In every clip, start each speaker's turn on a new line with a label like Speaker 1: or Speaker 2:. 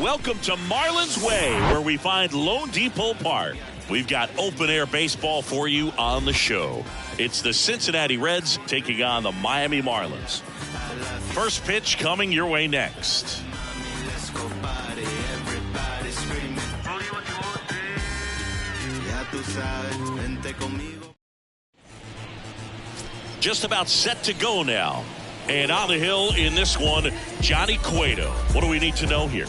Speaker 1: Welcome to Marlins Way, where we find Lone Depot Park. We've got open-air baseball for you on the show. It's the Cincinnati Reds taking on the Miami Marlins. First pitch coming your way next. Just about set to go now. And on the hill in this one, Johnny Cueto. What do we need to know here?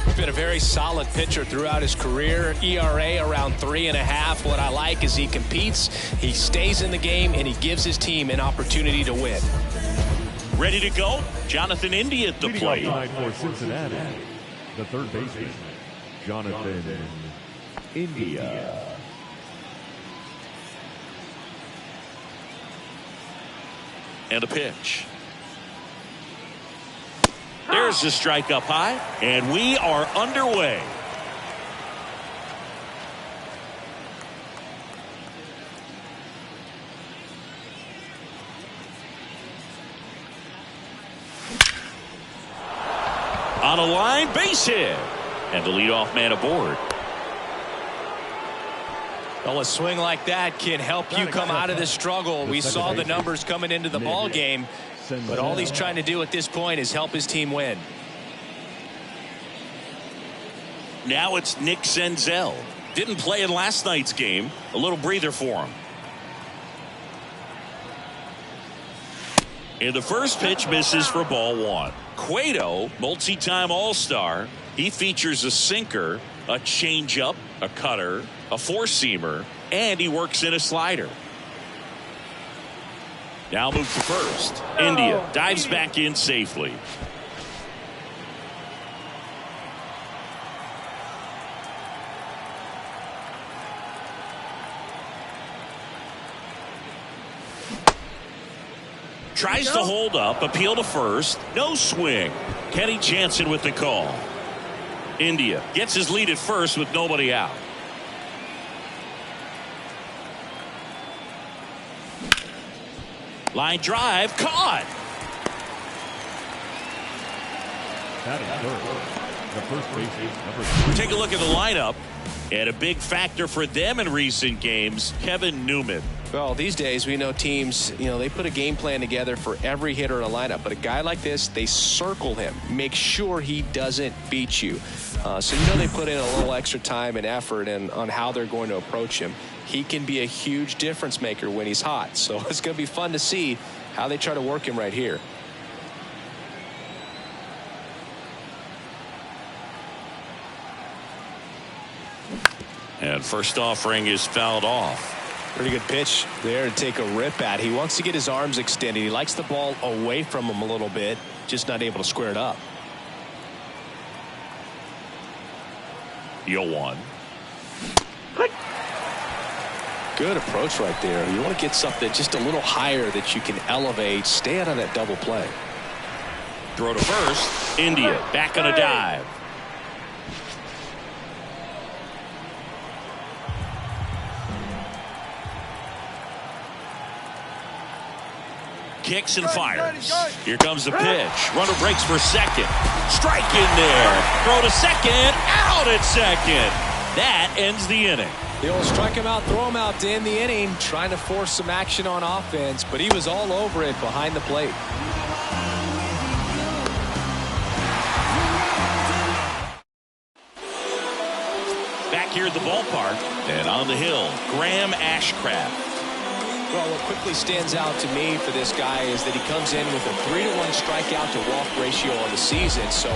Speaker 2: He's been a very solid pitcher throughout his career. ERA around 3.5. What I like is he competes, he stays in the game, and he gives his team an opportunity to win.
Speaker 1: Ready to go? Jonathan India at the plate.
Speaker 3: Tonight for Cincinnati, the third baseman, Jonathan India.
Speaker 1: And a pitch. There's the strike up high, and we are underway. On a line, base hit, and the leadoff man aboard.
Speaker 2: Well, a swing like that can help you come out of this struggle. We saw the numbers coming into the ball game, but all he's trying to do at this point is help his team win.
Speaker 1: Now it's Nick Senzel. Didn't play in last night's game. A little breather for him. And the first pitch misses for ball one. Cueto, multi-time All-Star. He features a sinker, a changeup, a cutter, a four-seamer, and he works in a slider. Now move to first. India dives back in safely. Tries to hold up, appeal to first, no swing. Kenny Jansen with the call. India gets his lead at first with nobody out. Line drive, caught.
Speaker 3: That is third. The first baseman, number 3.
Speaker 1: Take a look at the lineup. And a big factor for them in recent games, Kevin Newman.
Speaker 2: Well, these days we know teams, they put a game plan together for every hitter in a lineup. But a guy like this, they circle him, make sure he doesn't beat you. So they put in a little extra time and effort on how they're going to approach him. He can be a huge difference maker when he's hot. So it's going to be fun to see how they try to work him right here.
Speaker 1: And first offering is fouled off.
Speaker 2: Pretty good pitch there to take a rip at. He wants to get his arms extended. He likes the ball away from him a little bit, just not able to square it up.
Speaker 1: 0-1.
Speaker 2: Good approach right there. You want to get something just a little higher that you can elevate. Stay out on that double play.
Speaker 1: Throw to first. India back on a dive. Kicks and fires. Here comes the pitch. Runner breaks for second. Strike in there. Throw to second. Out at second. That ends the inning.
Speaker 2: The old strike him out, throw him out to end the inning, trying to force some action on offense, but he was all over it behind the plate.
Speaker 1: Back here at the ballpark and on the hill, Graham Ashcraft.
Speaker 2: Well, what quickly stands out to me for this guy is that he comes in with a 3-to-1 strikeout to walk ratio on the season. So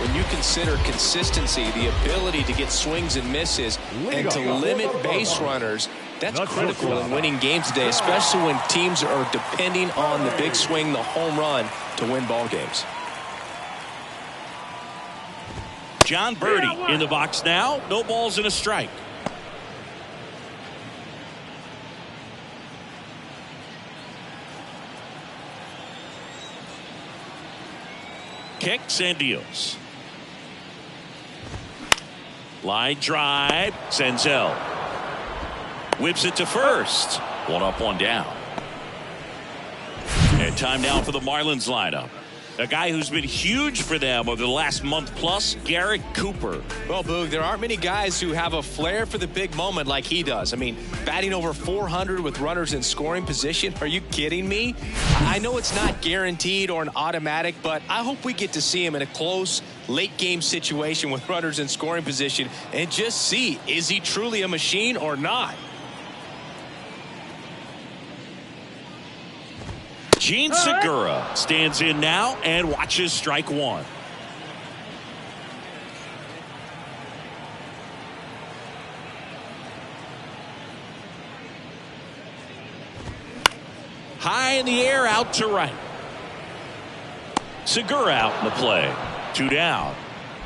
Speaker 2: when you consider consistency, the ability to get swings and misses, and to limit base runners, that's critical in winning games today, especially when teams are depending on the big swing, the home run, to win ball games.
Speaker 1: John Birdie in the box now. No balls and a strike. Kicks and deals. Line drive. Senzel whips it to first. One up, one down. And time now for the Marlins lineup. A guy who's been huge for them over the last month plus, Garrett Cooper.
Speaker 2: Well, Boog, there aren't many guys who have a flair for the big moment like he does. I mean, batting over 400 with runners in scoring position. Are you kidding me? I know it's not guaranteed or an automatic, but I hope we get to see him in a close, late-game situation with runners in scoring position and just see, is he truly a machine or not?
Speaker 1: Gene Segura stands in now and watches strike one. High in the air, out to right. Segura out in the play. 2 down.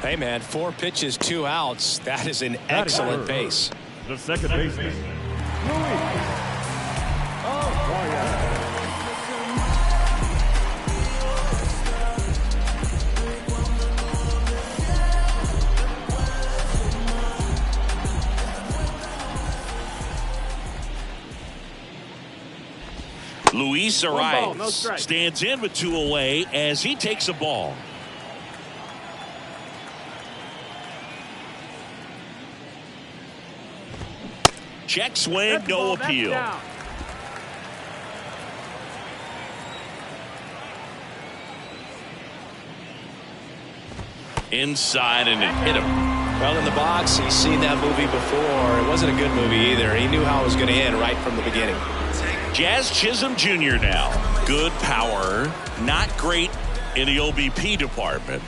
Speaker 2: Hey, man, 4 pitches, 2 outs. That is an excellent pace.
Speaker 3: The second baseman, Louis.
Speaker 1: Luis Arias stands in with 2 away as he takes a ball. Check swing, no appeal. Inside and it hit him.
Speaker 2: Well, in the box, he's seen that movie before. It wasn't a good movie either. He knew how it was going to end right from the beginning.
Speaker 1: Jazz Chisholm Jr. now. Good power, not great in the OBP department.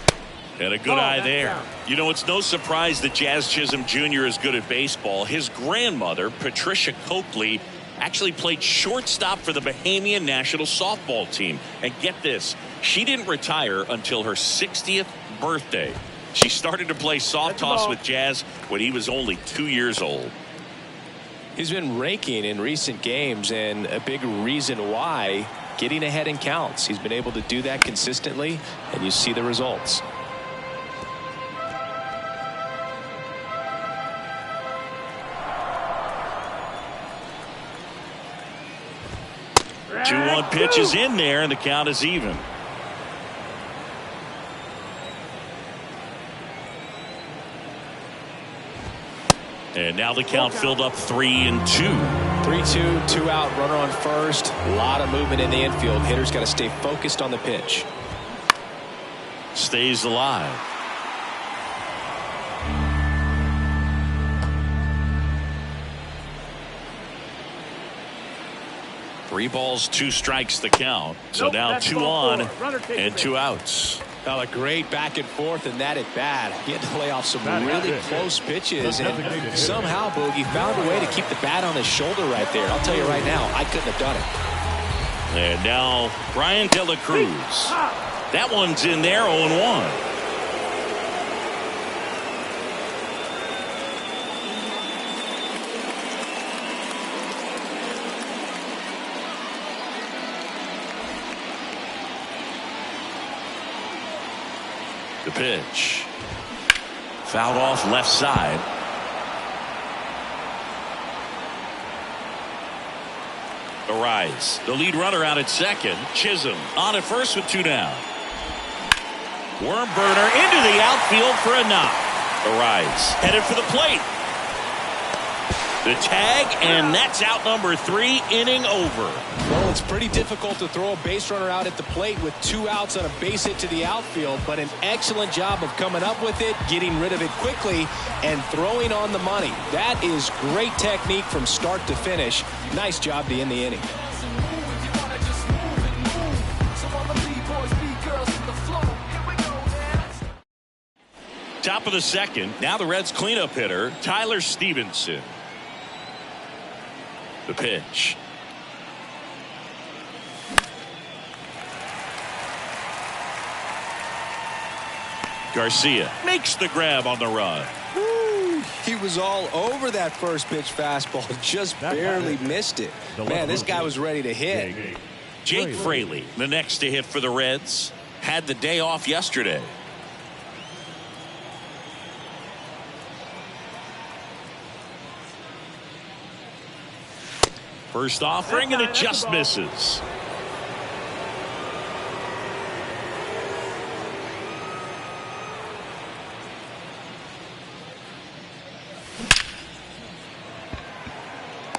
Speaker 1: And a good eye there. You know, it's no surprise that Jazz Chisholm Jr. is good at baseball. His grandmother, Patricia Coakley, actually played shortstop for the Bahamian national softball team. And get this, she didn't retire until her 60th birthday. She started to play soft toss with Jazz when he was only 2 years old.
Speaker 2: He's been raking in recent games, and a big reason why, getting ahead in counts. He's been able to do that consistently, and you see the results.
Speaker 1: Two 2-1 pitch is in there, and the count is even. And now the count filled up 3-2.
Speaker 2: 3-2, 2 out, runner on first. A lot of movement in the infield. Hitter's got to stay focused on the pitch.
Speaker 1: Stays alive. Three balls, 2 strikes the count. So now 2 on and 2 outs.
Speaker 2: Well, a great back and forth, and that at bat. He had to lay off some really close pitches, and somehow Boogie found a way to keep the bat on his shoulder right there. I'll tell you right now, I couldn't have done it.
Speaker 1: And now Brian De La Cruz. That one's in there, 0-1. The pitch. Fouled off left side. Arise. The lead runner out at second. Chisholm on at first with 2 down. Worm burner into the outfield for a knock. Arise headed for the plate. The tag, and that's out number 3, inning over.
Speaker 2: Well, it's pretty difficult to throw a base runner out at the plate with 2 outs on a base hit to the outfield, but an excellent job of coming up with it, getting rid of it quickly, and throwing on the money. That is great technique from start to finish. Nice job to end the inning.
Speaker 1: Top of the second. Now the Reds cleanup hitter, Tyler Stevenson. The pitch. Garcia makes the grab on the run.
Speaker 2: Woo, he was all over that first pitch fastball, just barely missed it. Man, this guy was ready to hit.
Speaker 1: Jake Fraley, the next to hit for the Reds, had the day off yesterday. First offering, and it just misses.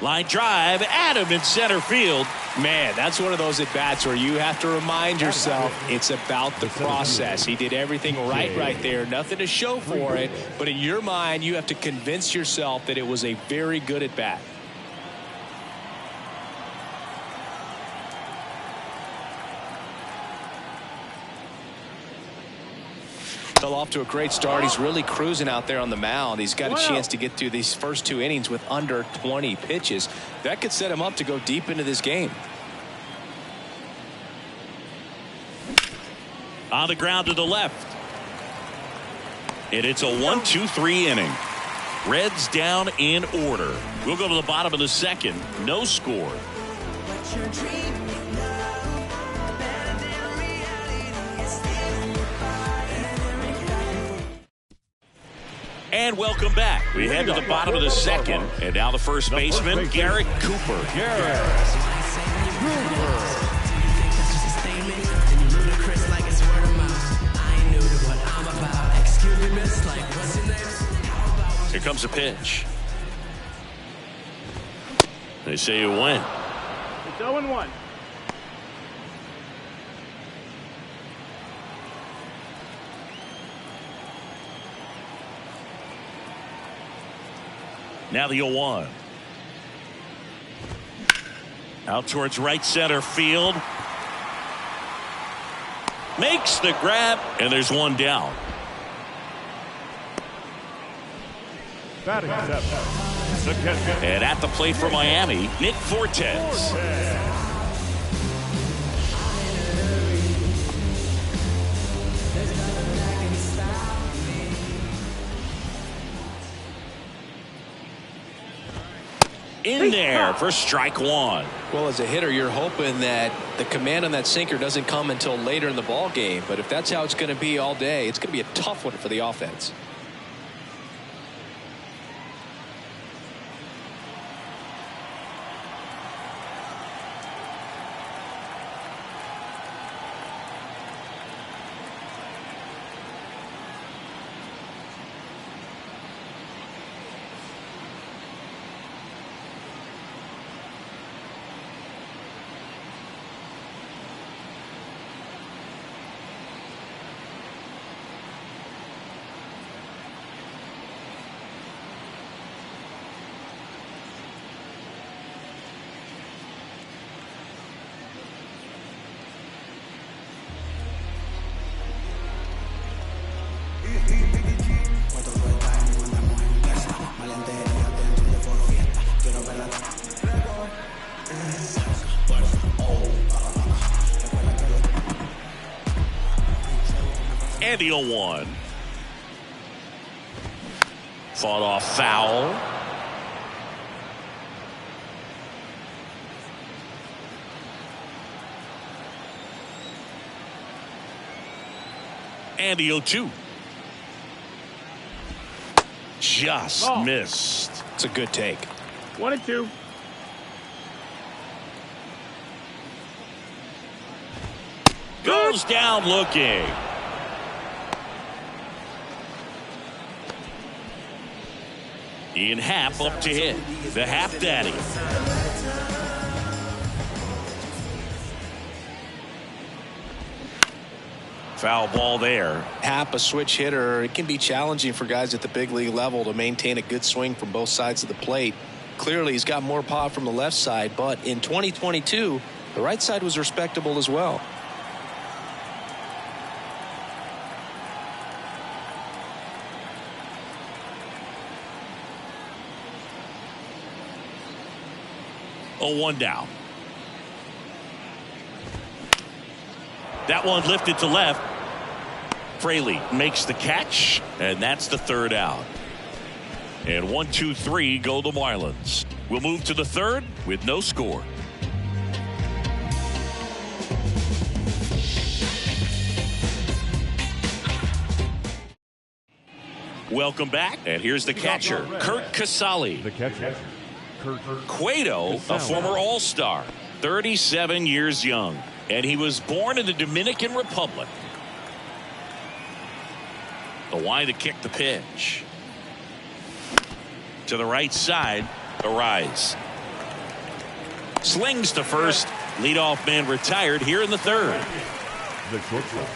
Speaker 1: Line drive, Adam in center field.
Speaker 2: Man, that's one of those at-bats where you have to remind yourself it's about the process. He did everything right there. Nothing to show for it. But in your mind, you have to convince yourself that it was a very good at-bat. Off to a great start. He's really cruising out there on the mound. He's got a chance to get through these first 2 innings with under 20 pitches. That could set him up to go deep into this game.
Speaker 1: On the ground to the left. And it's a 1-2-3 inning. Reds down in order. We'll go to the bottom of the second. No score. And welcome back. We head to the bottom of the second. And now the first baseman, Garrett Cooper. Here comes a pitch. They say you win.
Speaker 4: It's 0-1.
Speaker 1: Now the 0-1. Out towards right center field. Makes the grab, and there's one down.
Speaker 3: Batting seventh.
Speaker 1: And at the plate for Miami, Nick Fortes. In there for strike one.
Speaker 2: Well, as a hitter, you're hoping that the command on that sinker doesn't come until later in the ball game. But if that's how it's going to be all day, it's going to be a tough one for the offense.
Speaker 1: And the 0-1. Fought off foul. And the 0-2. Just missed.
Speaker 2: It's a good take.
Speaker 4: 1-2.
Speaker 1: Goes down looking. Ian Happ up to hit. The Happ Daddy. Foul ball there.
Speaker 2: Happ, a switch hitter. It can be challenging for guys at the big league level to maintain a good swing from both sides of the plate. Clearly, he's got more pop from the left side, but in 2022, the right side was respectable as well.
Speaker 1: Oh, 1 down. That one lifted to left. Fraley makes the catch, and that's the third out. And 1, 2, 3 go the Marlins. We'll move to the third with no score. Welcome back, and here's the catcher, Kurt Casale.
Speaker 3: The catcher, Kurt
Speaker 1: Cueto, a former All-Star, 37 years young, and he was born in the Dominican Republic. The line to kick the pitch. To the right side, a rise. Slings to first. Leadoff man retired here in the third.
Speaker 3: The shortstop,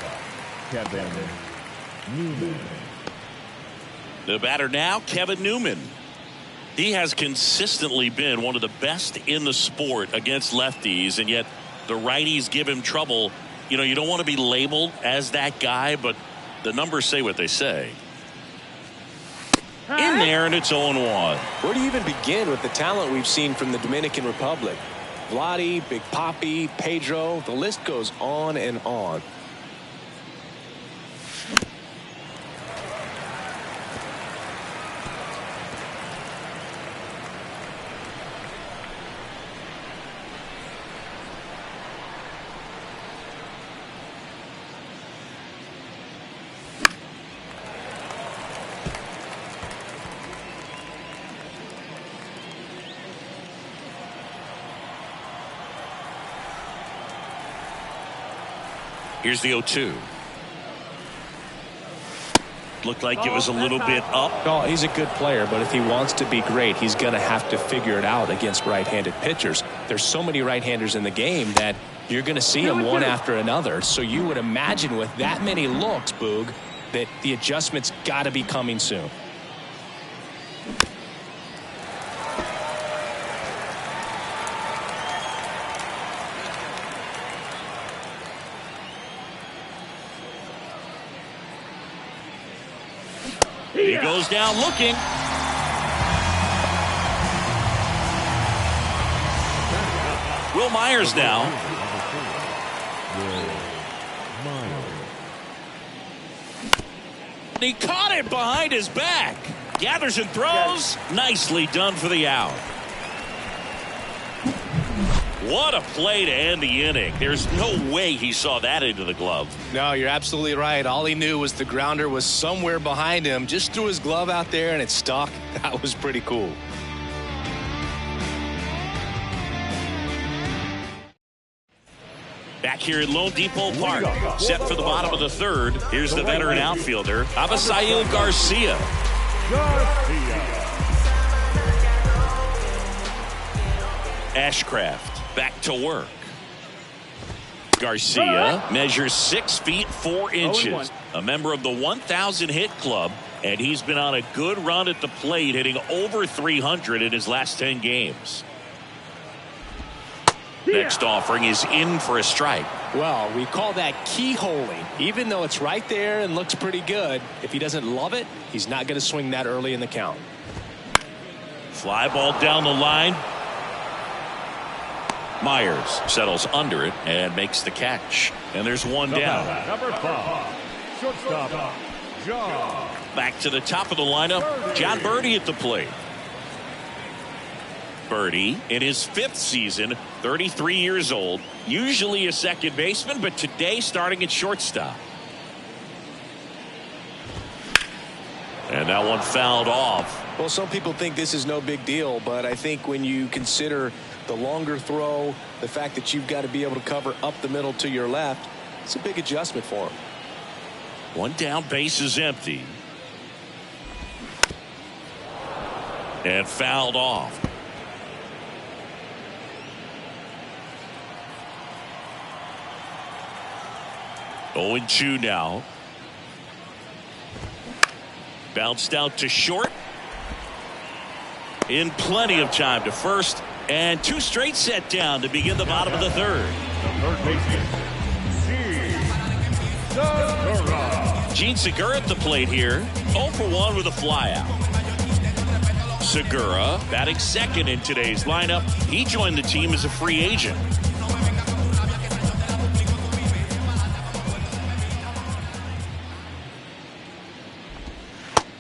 Speaker 3: Kevin Newman.
Speaker 1: The batter now, Kevin Newman. He has consistently been one of the best in the sport against lefties, and yet the righties give him trouble. You know, you don't want to be labeled as that guy, but the numbers say what they say. In there, and it's 0-1.
Speaker 2: Where do you even begin with the talent we've seen from the Dominican Republic? Vladdy, Big Papi, Pedro, the list goes on and on.
Speaker 1: Here's the 0-2. Looked like it was a little bit up.
Speaker 2: Oh, he's a good player, but if he wants to be great, he's going to have to figure it out against right-handed pitchers. There's so many right-handers in the game that you're going to see them one after another. So you would imagine with that many looks, Boog, that the adjustment's got to be coming soon.
Speaker 1: He goes down looking. Will Myers now. He caught it behind his back. Gathers and throws. Nicely done for the out. What a play to end the inning. There's no way he saw that into the glove.
Speaker 2: No, you're absolutely right. All he knew was the grounder was somewhere behind him. Just threw his glove out there and it stuck. That was pretty cool.
Speaker 1: Back here at Lone Depot Park, set for the bottom of the third. Here's the veteran outfielder, Avisail Garcia. Ashcraft back to work. Garcia measures 6 feet 4 inches, a member of the 1,000 hit club, and he's been on a good run at the plate, hitting over 300 in his last 10 games. Next offering is in for a strike.
Speaker 2: Well, we call that keyholing. Even though it's right there and looks pretty good, if he doesn't love it, he's not going to swing that early in the count.
Speaker 1: Fly ball down the line. Myers settles under it and makes the catch. And there's one down.
Speaker 3: Number 5, shortstop, John.
Speaker 1: Back to the top of the lineup, John Birdie at the plate. Birdie in his 5th season, 33 years old, usually a second baseman, but today starting at shortstop. And that one fouled off.
Speaker 2: Well, some people think this is no big deal, but I think when you consider the longer throw, the fact that you've got to be able to cover up the middle to your left, it's a big adjustment for him.
Speaker 1: One down, base is empty. And fouled off. Oh, 0-2 now. Bounced out to short. In plenty of time to first. And 2 straight set down to begin the bottom of the third.
Speaker 3: The third baseman,
Speaker 1: Gene Segura at the plate here. 0 for 1 with a flyout. Segura batting second in today's lineup. He joined the team as a free agent.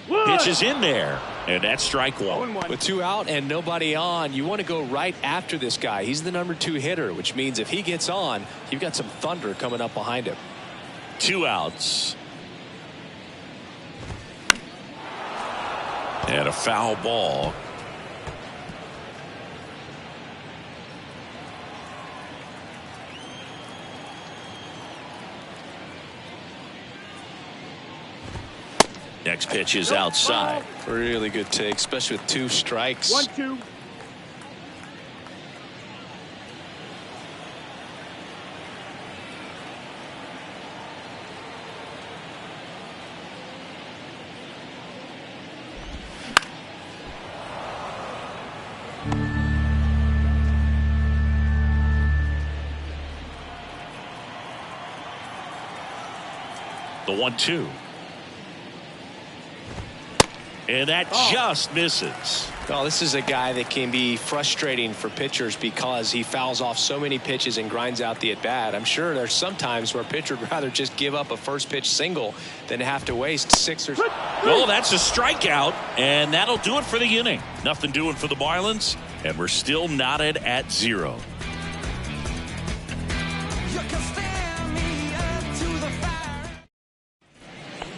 Speaker 1: Pitch is in there. And that's strike one.
Speaker 2: With 2 out and nobody on, you want to go right after this guy. He's the number 2 hitter, which means if he gets on, you've got some thunder coming up behind him.
Speaker 1: 2 outs. And a foul ball. Next pitch is outside.
Speaker 2: Really good take, especially with 2 strikes.
Speaker 4: 1-2.
Speaker 1: The 1-2. And that just misses.
Speaker 2: Well, this is a guy that can be frustrating for pitchers because he fouls off so many pitches and grinds out the at-bat. I'm sure there's some times where a pitcher would rather just give up a first pitch single than have to waste 6 or 7.
Speaker 1: Well, that's a strikeout, and that'll do it for the inning. Nothing doing for the Marlins, and we're still knotted at 0.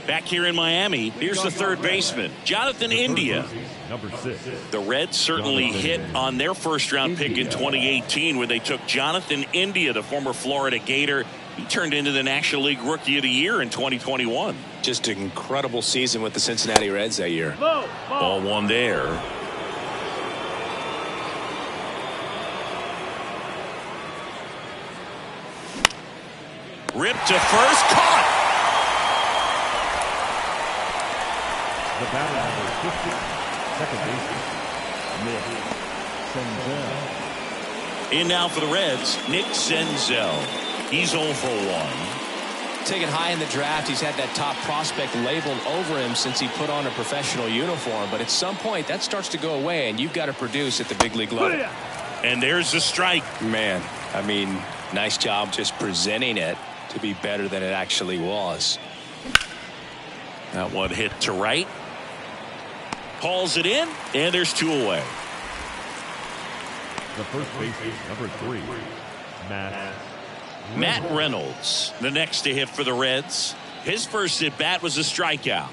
Speaker 1: Back here in Miami, here's the third baseman, Jonathan India.
Speaker 3: Number 6.
Speaker 1: The Reds certainly hit on their first-round pick in 2018 when they took Jonathan India, the former Florida Gator. He turned into the National League Rookie of the Year in 2021.
Speaker 2: Just an incredible season with the Cincinnati Reds that year.
Speaker 1: Ball one there. Ripped to first, caught.
Speaker 3: The batter number 50, second baseman, Nick Senzel.
Speaker 1: In now for the Reds, Nick Senzel. He's 0 for 1.
Speaker 2: Taken high in the draft, he's had that top prospect labeled over him since he put on a professional uniform. But at some point, that starts to go away, and you've got to produce at the big league level.
Speaker 1: And there's the strike.
Speaker 2: Man, I mean, nice job just presenting it to be better than it actually was.
Speaker 1: That one hit to right. Hauls it in, and there's 2 away.
Speaker 3: The first baseman, number 3,
Speaker 1: Matt Reynolds, the next to hit for the Reds. His first at bat was a strikeout.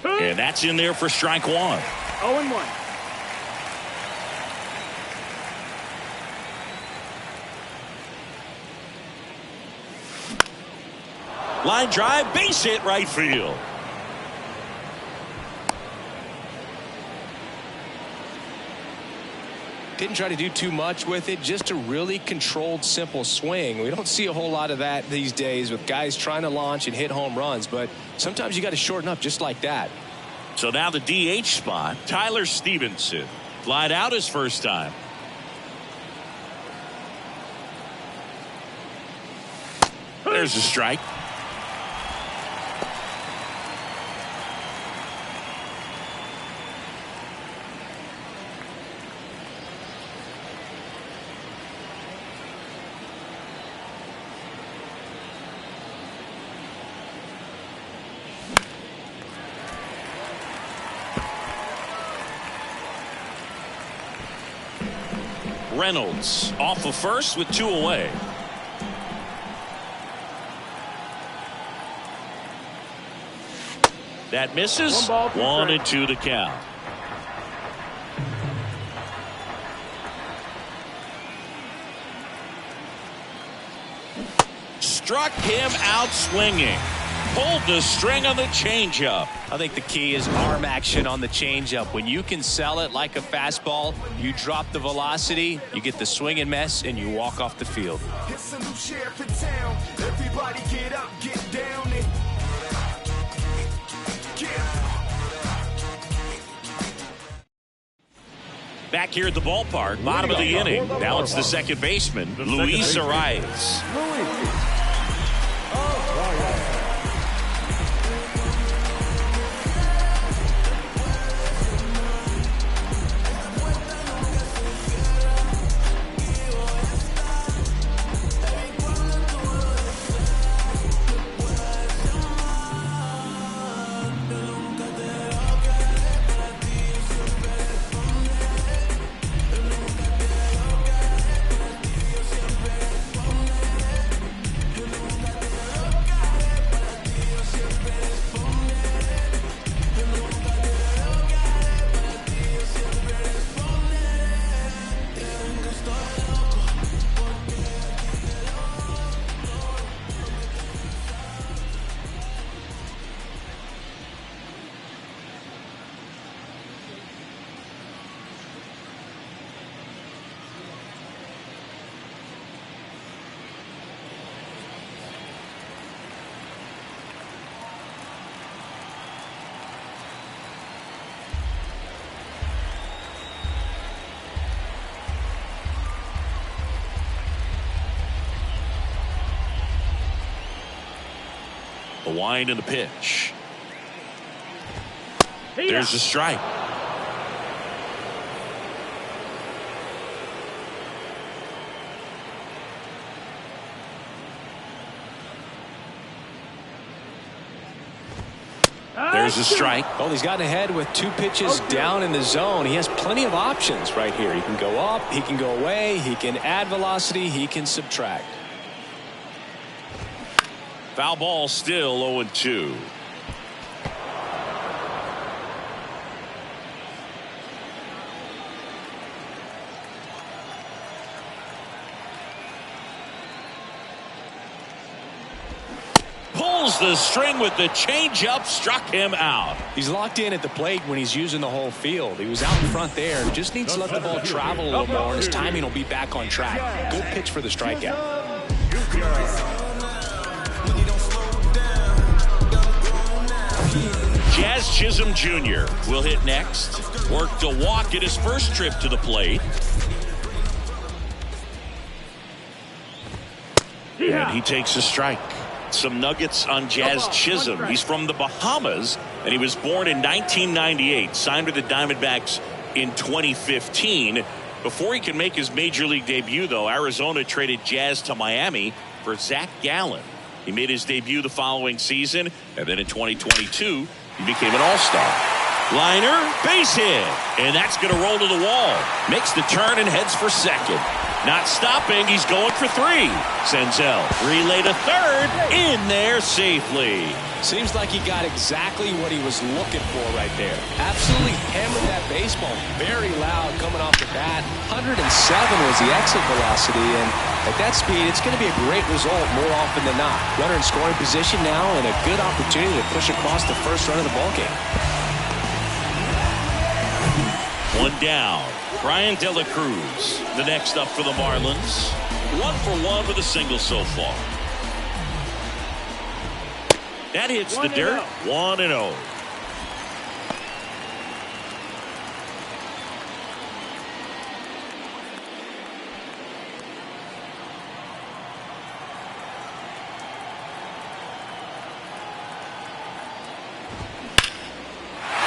Speaker 1: And that's in there for strike 1.
Speaker 4: 0-1.
Speaker 1: Line drive, base hit, right field.
Speaker 2: Didn't try to do too much with it, just a really controlled, simple swing. We don't see a whole lot of that these days with guys trying to launch and hit home runs, but sometimes you got to shorten up just like that.
Speaker 1: So now the DH spot, Tyler Stevenson. Flied out his first time. There's a strike. Reynolds off of first with 2 away. That misses. 1-2 to count. Struck him out swinging. Pulled the string on the changeup.
Speaker 2: I think the key is arm action on the changeup. When you can sell it like a fastball, you drop the velocity, you get the swing and miss, and you walk off the field.
Speaker 5: It's a new sheriff in town. Everybody get up, get down, and
Speaker 1: Back here at the ballpark, bottom of the inning. Now it's the second baseman, Luis Arias. The wind and the pitch. There's the strike. There's a strike.
Speaker 2: Well, he's gotten ahead with 2 pitches down in the zone. He has plenty of options right here. He can go up, he can go away, he can add velocity, he can subtract.
Speaker 1: Foul ball, still 0-2. Pulls the string with the changeup, struck him out.
Speaker 2: He's locked in at the plate when he's using the whole field. He was out in front there. Just needs to let the ball travel a little more, and his timing will be back on track. Good pitch for the strikeout.
Speaker 1: Jazz Chisholm Jr. will hit next. Worked a walk at his first trip to the plate. And he takes a strike. Some nuggets on Jazz Chisholm. He's from the Bahamas, and he was born in 1998. Signed with the Diamondbacks in 2015. Before he can make his major league debut, though, Arizona traded Jazz to Miami for Zach Gallen. He made his debut the following season, and then in 2022, he became an all-star. Liner, base hit, and that's going to roll to the wall. Makes the turn and heads for second. Not stopping, he's going for 3. Senzel, relay to third, in there safely.
Speaker 2: Seems like he got exactly what he was looking for right there. Absolutely hammered that baseball. Very loud coming off the bat. 107 was the exit velocity, and at that speed, it's going to be a great result more often than not. Runner in scoring position now, and a good opportunity to push across the first run of the ballgame.
Speaker 1: One down. Brian De La Cruz, the next up for the Marlins. 1 for 1 with a single so far. That hits the dirt. 1-0.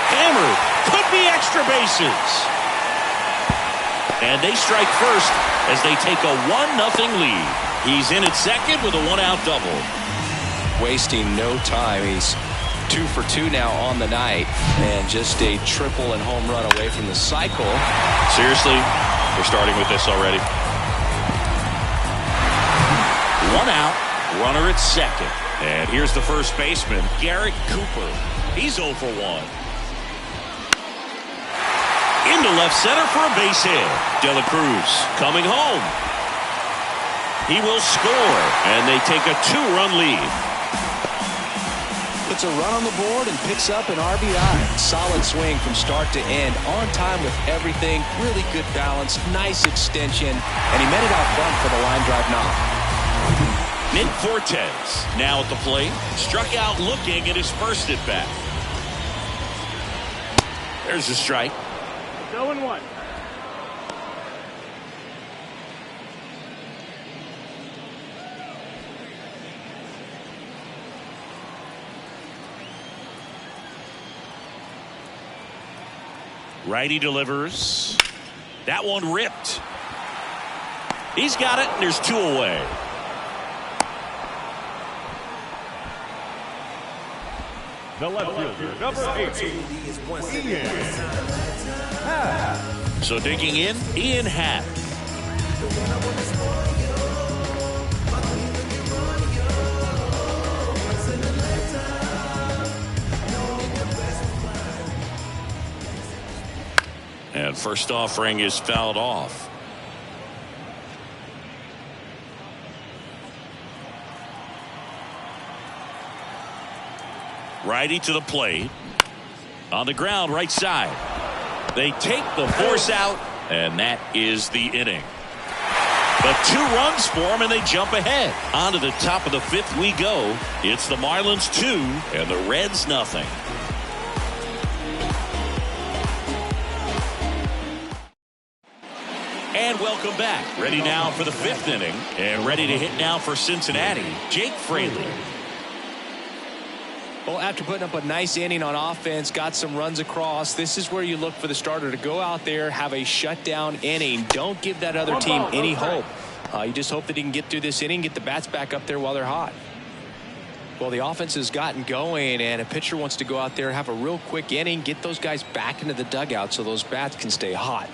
Speaker 1: Hammered. Could be extra bases. And they strike first as they take a 1-0 lead. He's in at second with a 1-out double.
Speaker 2: Wasting no time. He's 2 for 2 now on the night, and just a triple and home run away from the cycle.
Speaker 1: Seriously, we're starting with this already. 1 out, runner at second. And here's the first baseman, Garrett Cooper. He's 0 for 1. Into left center for a base hit. De La Cruz coming home. He will score, and they take a 2-run lead.
Speaker 2: Puts a run on the board and picks up an RBI. Solid swing from start to end. On time with everything. Really good balance. Nice extension. And he met it out front for the line drive knock.
Speaker 1: Nick Fortes now at the plate. Struck out looking at his first at bat. There's a strike.
Speaker 4: 0-1.
Speaker 1: Righty delivers. That one ripped. He's got it, and there's 2 away.
Speaker 3: The left fielder, number 8, Ian.
Speaker 1: So digging in, Ian Happ. And first offering is fouled off. Righty to the plate. On the ground, right side. They take the force out, and that is the inning. But 2 runs for them, and they jump ahead. On to the top of the 5th we go. It's the Marlins 2 and the Reds nothing. And welcome back. Ready now for the 5th inning, and ready to hit now for Cincinnati, Jake Fraley.
Speaker 2: Well, after putting up a nice inning on offense, got some runs across, this is where you look for the starter to go out there, have a shutdown inning. Don't give that other team any hope. You just hope that he can get through this inning, get the bats back up there while they're hot. Well, the offense has gotten going, and a pitcher wants to go out there, have a real quick inning, get those guys back into the dugout so those bats can stay hot.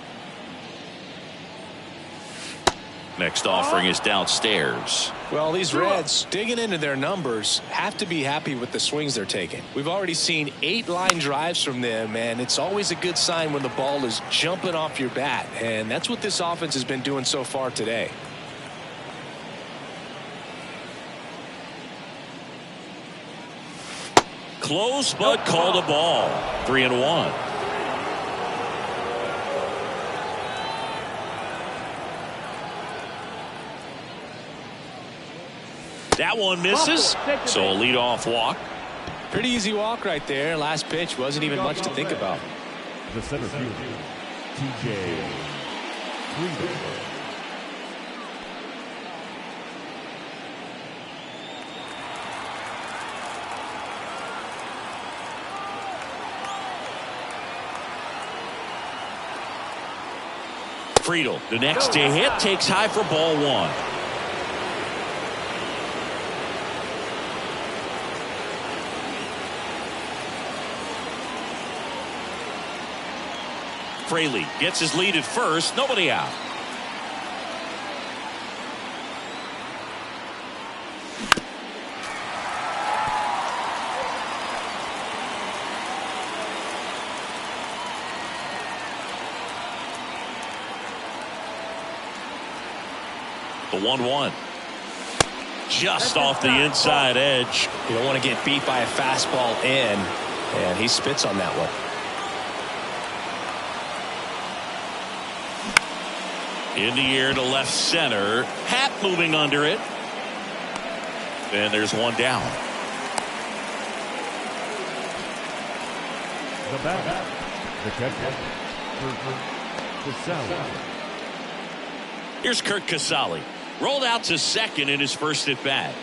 Speaker 1: Next offering is downstairs.
Speaker 2: Well, these Reds, digging into their numbers, have to be happy with the swings they're taking. We've already seen 8 line drives from them, and it's always a good sign when the ball is jumping off your bat, and that's what this offense has been doing so far today.
Speaker 1: Close, but called a ball. 3-1. That one misses, so a leadoff walk.
Speaker 2: Pretty easy walk right there. Last pitch wasn't even much to think about.
Speaker 3: The center fielder, TJ Friedel.
Speaker 1: Friedel, the next to hit, takes high for ball 1. Fraley gets his lead at first, nobody out. The 1-1. Just off the inside edge.
Speaker 2: You don't want to get beat by a fastball in, and he spits on that one.
Speaker 1: In the air to left center. Happ moving under it. And there's one down.
Speaker 3: The batter, the catcher, Casali.
Speaker 1: Here's Kurt Casali. Rolled out to second in his first at bat.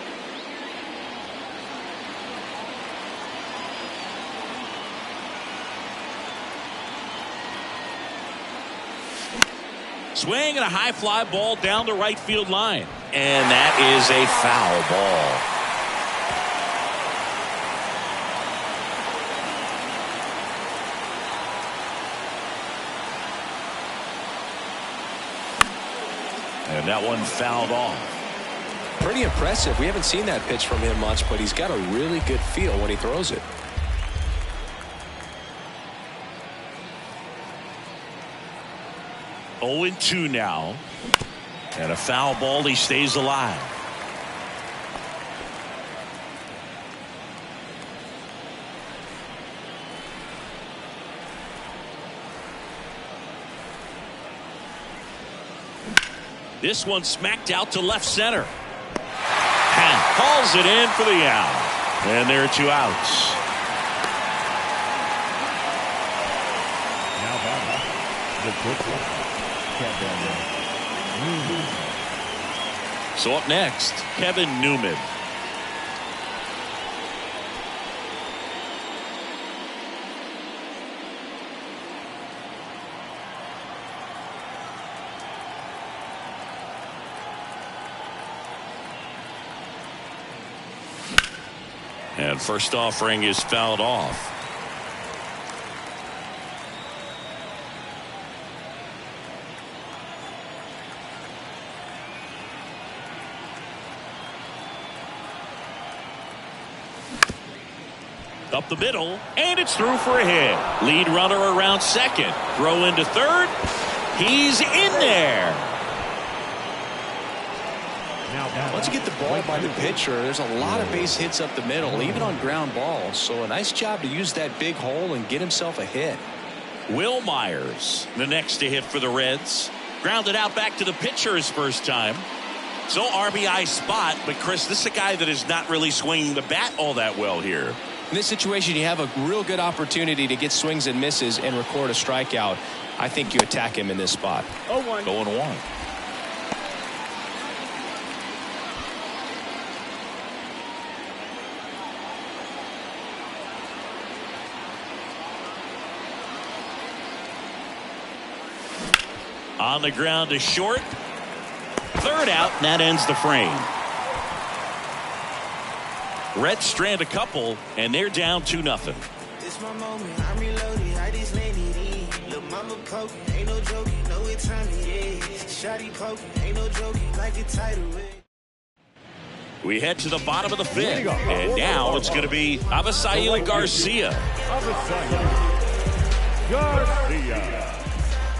Speaker 1: Swing and a high fly ball down the right field line. And that is a foul ball. And that one fouled off.
Speaker 2: Pretty impressive. We haven't seen that pitch from him much, but he's got a really good feel when he throws it.
Speaker 1: Oh, 0-2 now. And a foul ball. He stays alive. This one smacked out to left center. And hauls it in for the out. And there are 2 outs.
Speaker 3: Now batting, the pitcher.
Speaker 1: So up next, Kevin Newman. And first offering is fouled off. Up the middle, and it's through for a hit. Lead runner around second. Throw into third. He's in there.
Speaker 2: Once you get the ball by the pitcher, there's a lot of base hits up the middle, even on ground balls. So a nice job to use that big hole and get himself a hit.
Speaker 1: Will Myers, the next to hit for the Reds. Grounded out back to the pitcher his first time. So RBI spot, but Chris, this is a guy that is not really swinging the bat all that well here.
Speaker 2: In this situation, you have a real good opportunity to get swings and misses and record a strikeout. I think you attack him in this spot.
Speaker 4: 0-1.
Speaker 1: 0-1. On the ground to short. Third out, and that ends the frame. Reds strand a couple, and they're down 2-0.
Speaker 6: It's my moment, I'm reloaded, I just landed in. Lil' mama poking, ain't no joking, know what time it is. Shotty poking, ain't no joking, like a title ring.
Speaker 1: We head to the bottom of the fifth, and now it's going to be Avisail Garcia.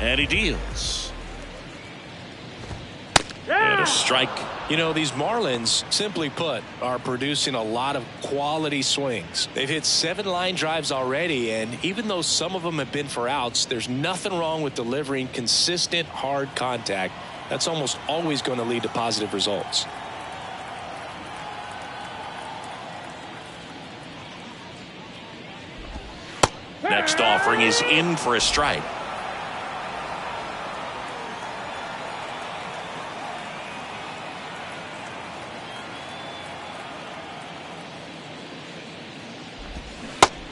Speaker 1: And he deals. And a strike.
Speaker 2: You know, these Marlins, simply put, are producing a lot of quality swings. They've hit 7 line drives already, and even though some of them have been for outs, there's nothing wrong with delivering consistent, hard contact. That's almost always going to lead to positive results.
Speaker 1: Next offering is in for a strike.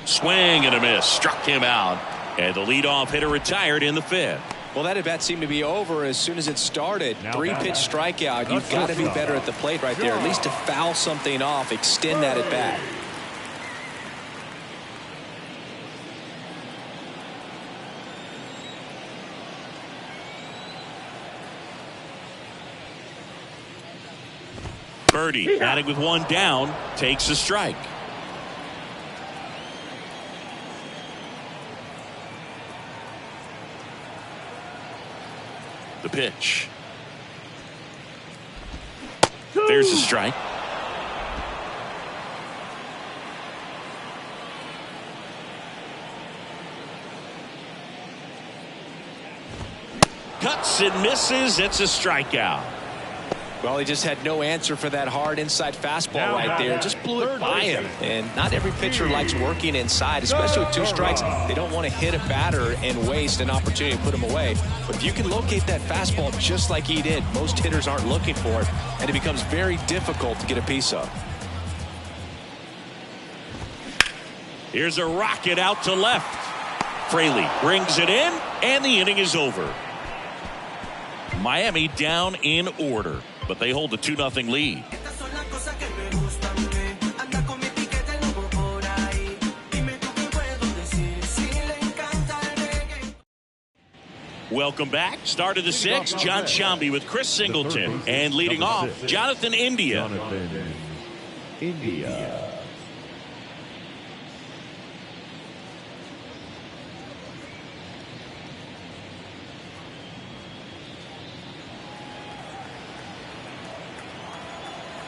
Speaker 1: Swing and a miss. Struck him out. And the leadoff hitter retired in the fifth.
Speaker 2: Well, that at-bat seemed to be over as soon as it started. 3-pitch strikeout. You've got to be better at the plate right there, at least to foul something off, extend that at-bat.
Speaker 1: Birdie, batting with 1 down, takes a strike. The pitch. There's a strike. Cuts and misses. It's a strikeout.
Speaker 2: Well, he just had no answer for that hard inside fastball right there. Just blew it by him. And not every pitcher likes working inside, especially with 2 strikes. They don't want to hit a batter and waste an opportunity to put him away. But if you can locate that fastball just like he did, most hitters aren't looking for it, and it becomes very difficult to get a piece of.
Speaker 1: Here's a rocket out to left. Fraley brings it in, and the inning is over. Miami down in order, but they hold a 2-0 lead. Welcome back. Start of the 6th. John Shambi with Chris Singleton. And leading off, Jonathan India.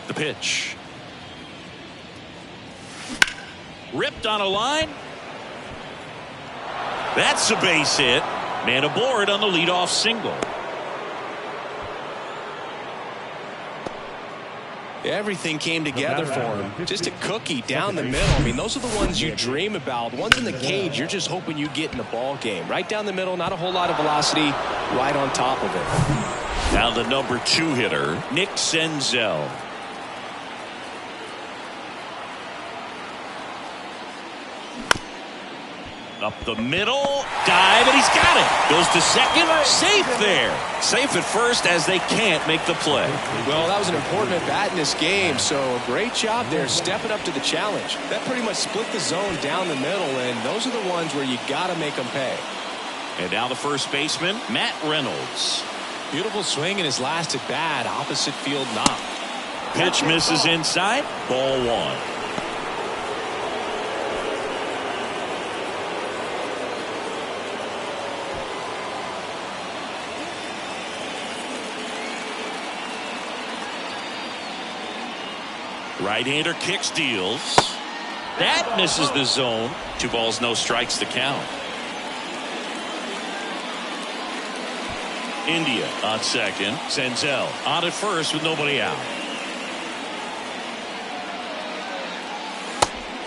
Speaker 1: The pitch. Ripped on a line. That's a base hit. Man aboard on the leadoff single.
Speaker 2: Everything came together for him. Just a cookie down the middle. I mean, those are the ones you dream about. Ones in the cage, you're just hoping you get in the ball game. Right down the middle, not a whole lot of velocity, right on top of it.
Speaker 1: Now the number 2 hitter, Nick Senzel. Up the middle, dive, and he's got it. Goes to second, safe there. Safe at first as they can't make the play.
Speaker 2: Well, that was an important at-bat in this game, so great job there stepping up to the challenge. That pretty much split the zone down the middle, and those are the ones where you got to make them pay.
Speaker 1: And now the first baseman, Matt Reynolds.
Speaker 2: Beautiful swing in his last at-bat, opposite field knock.
Speaker 1: Pitch misses inside, ball 1. Right-hander kicks, deals. That misses the zone. 2 balls, no strikes to count. India on second. Senzel on at first with nobody out.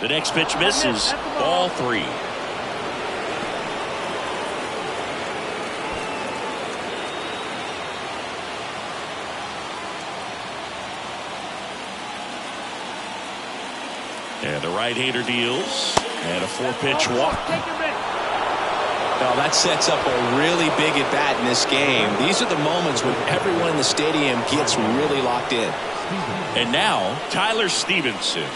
Speaker 1: The next pitch misses. Ball 3. And the right-hander deals. And a 4-pitch walk.
Speaker 2: Well, that sets up a really big at bat in this game. These are the moments when everyone in the stadium gets really locked in.
Speaker 1: And now, Tyler Stevenson.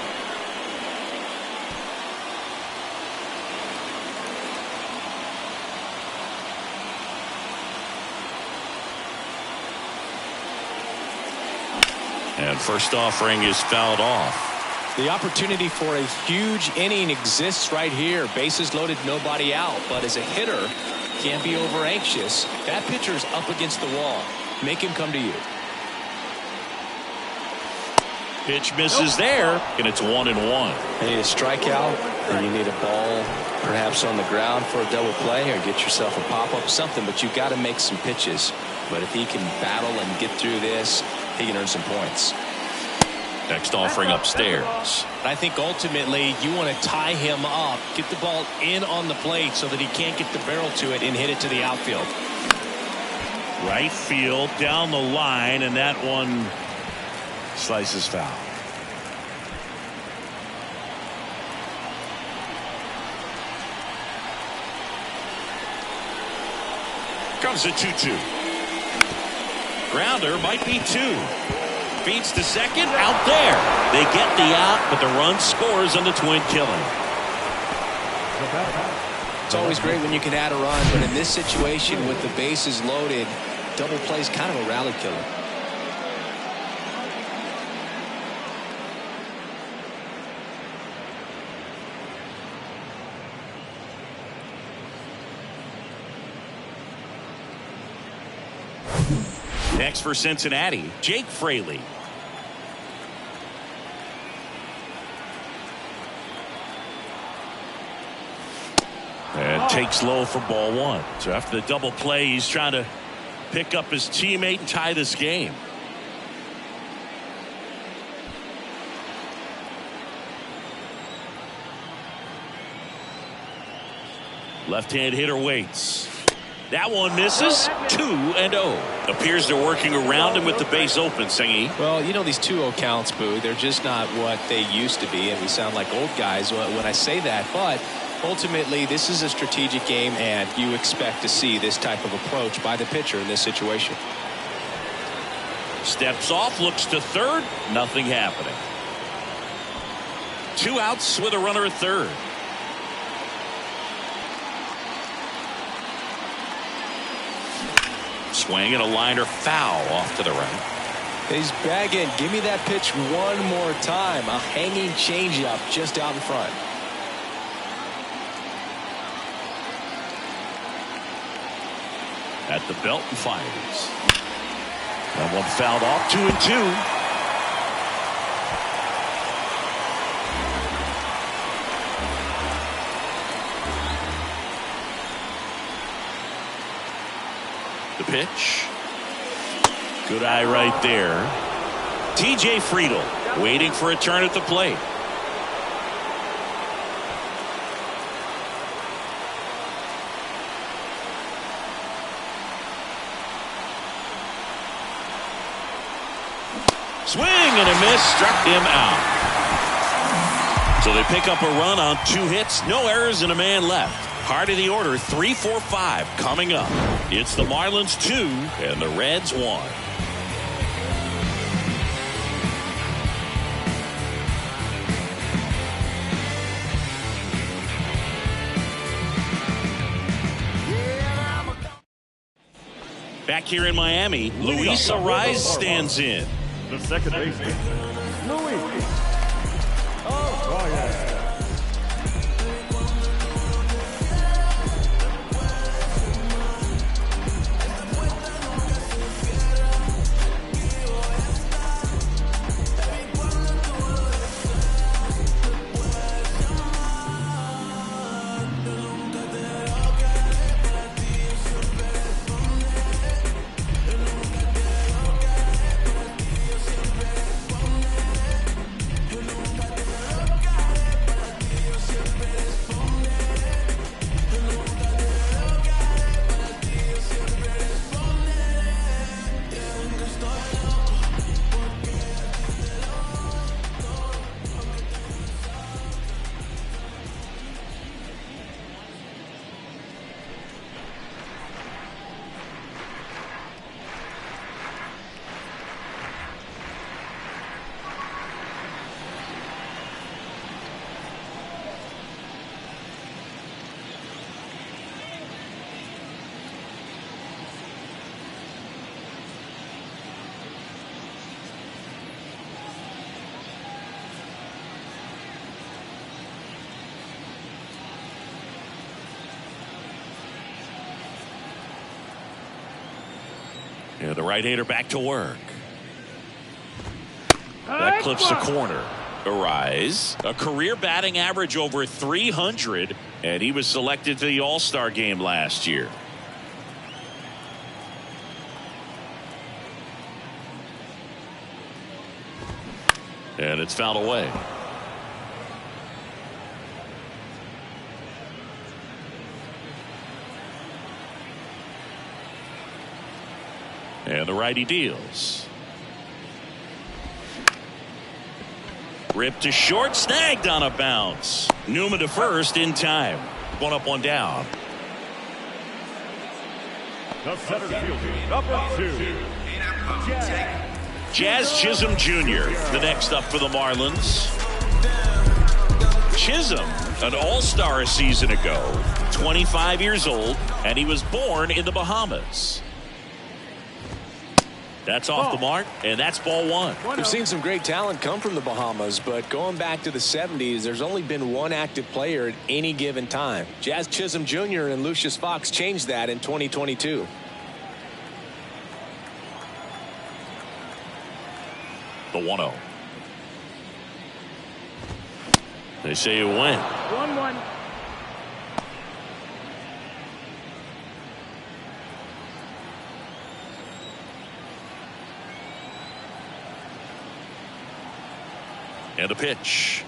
Speaker 1: And first offering is fouled off.
Speaker 2: The opportunity for a huge inning exists right here. Bases loaded, nobody out. But as a hitter, can't be over anxious. That pitcher's up against the wall. Make him come to you.
Speaker 1: Pitch misses there, and it's 1-1.
Speaker 2: You need a strikeout, and you need a ball perhaps on the ground for a double play, or get yourself a pop-up, something. But you've got to make some pitches. But if he can battle and get through this, he can earn some points.
Speaker 1: Next offering upstairs.
Speaker 2: I think ultimately you want to tie him up, get the ball in on the plate so that he can't get the barrel to it and hit it to the outfield.
Speaker 1: Right field, down the line, and that one slices foul. Comes a 2-2. Grounder might be 2. Feeds to second, out there. They get the out, but the run scores on the twin killing.
Speaker 2: It's always great when you can add a run, but in this situation with the bases loaded, double play is kind of a rally killer.
Speaker 1: Next for Cincinnati, Jake Fraley. And takes low for ball 1. So after the double play, he's trying to pick up his teammate and tie this game. Left hand hitter waits. That one misses. 2-0. Appears they're working around him with the base open, Singy.
Speaker 2: Well, you know these 2-0 counts, Boo. They're just not what they used to be, and we sound like old guys when I say that. But ultimately, this is a strategic game, and you expect to see this type of approach by the pitcher in this situation.
Speaker 1: Steps off, looks to third. Nothing happening. 2 outs with a runner at third. Swing and a liner foul off to the right.
Speaker 2: He's bagging. Give me that pitch one more time. A hanging changeup just out in front.
Speaker 1: At the belt and fires. That one fouled off. 2-2. The pitch. Good eye right there. TJ Friedel waiting for a turn at the plate. Swing and a miss, struck him out. So they pick up a run on 2 hits, no errors, and a man left. Part of the order, 3, 4, 5 coming up. It's the Marlins 2 and the Reds 1. Back here in Miami, Luis Arraez stands in.
Speaker 3: The second baseman, Luis. Oh, yeah.
Speaker 1: And the right-hander back to work. That clips the corner. Arise. A career batting average over 300, and he was selected to the All-Star game last year. And it's fouled away. And the righty deals. Ripped to short, snagged on a bounce. Newman to first in time. One up, one down.
Speaker 3: The center fielder, number 2,
Speaker 1: Jazz Chisholm Jr., the next up for the Marlins. Chisholm, an all-star a season ago, 25 years old, and he was born in the Bahamas. That's off the mark, and that's ball one.
Speaker 2: We've seen some great talent come from the Bahamas, but going back to the 70s, there's only been one active player at any given time. Jazz Chisholm Jr. and Lucius Fox changed that in 2022.
Speaker 1: The 1-0. They say it went.
Speaker 4: 1-1.
Speaker 1: And a pitch.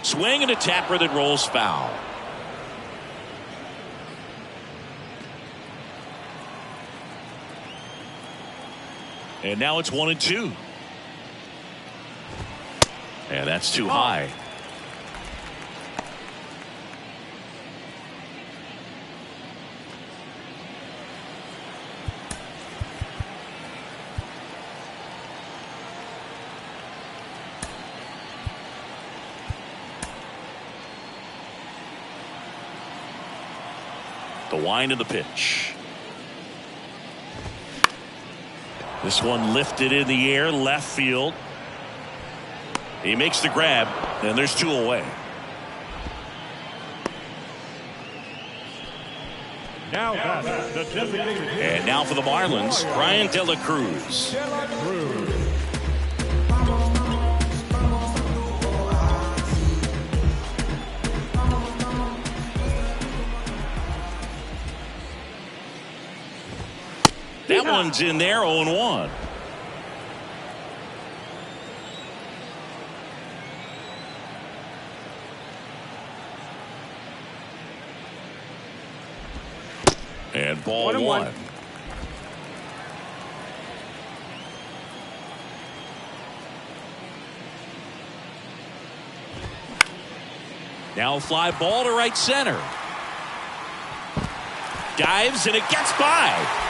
Speaker 1: Swing and a tapper that rolls foul. And now it's 1-2. And that's too high. The wind of the pitch. This one lifted in the air, left field. He makes the grab, and there's 2 away.
Speaker 3: now batting the designated hitter.
Speaker 1: And now for the Marlins, Brian De La Cruz. That one's in there, 0-1. And ball 1. Now a fly ball to right center. Dives and it gets by.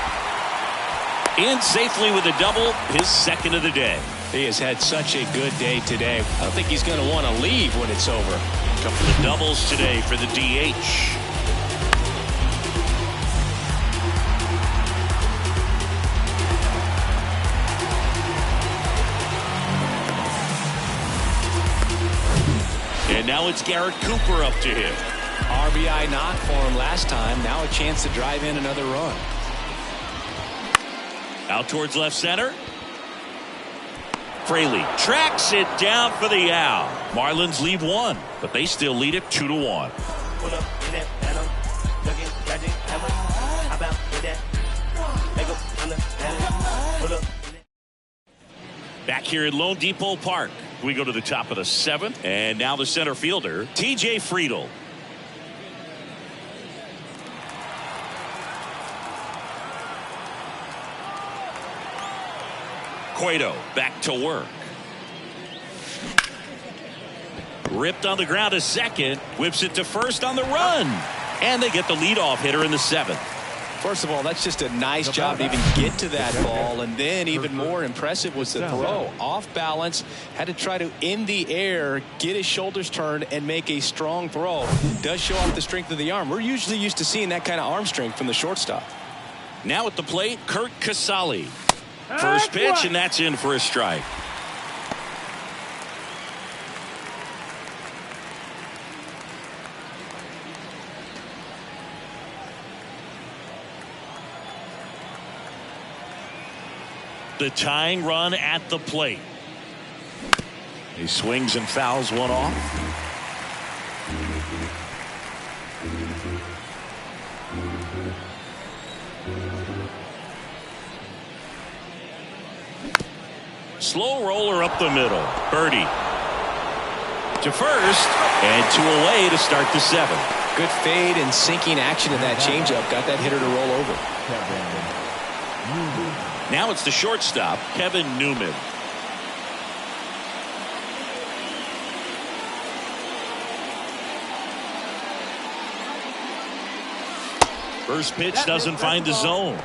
Speaker 1: In safely with a double, his second of the day.
Speaker 2: He has had such a good day today. I don't think he's going to want to leave when it's over.
Speaker 1: A couple of doubles today for the DH. And now it's Garrett Cooper up to hit.
Speaker 2: RBI knock for him last time. Now a chance to drive in another run.
Speaker 1: Out towards left center. Fraley tracks it down for the out. Marlins leave 1, but they still lead it 2-1. Back here at Lone Depot Park, we go to the top of the 7th, and now the center fielder, TJ Friedel. Cueto back to work. Ripped on the ground to second. Whips it to first on the run. And they get the leadoff hitter in the 7th.
Speaker 2: First of all, that's just a nice job to even get to that ball. And then even more impressive was the throw. Off balance. Had to try to, in the air, get his shoulders turned and make a strong throw. Does show off the strength of the arm. We're usually used to seeing that kind of arm strength from the shortstop.
Speaker 1: Now at the plate, Kurt Casale. First pitch, and that's in for a strike. The tying run at the plate. He swings and fouls one off. Slow roller up the middle. Birdie to first and two away to start the seventh.
Speaker 2: Good fade and sinking action in that changeup. Got that hitter to roll over.
Speaker 1: Now it's the shortstop, Kevin Newman. First pitch doesn't find the zone.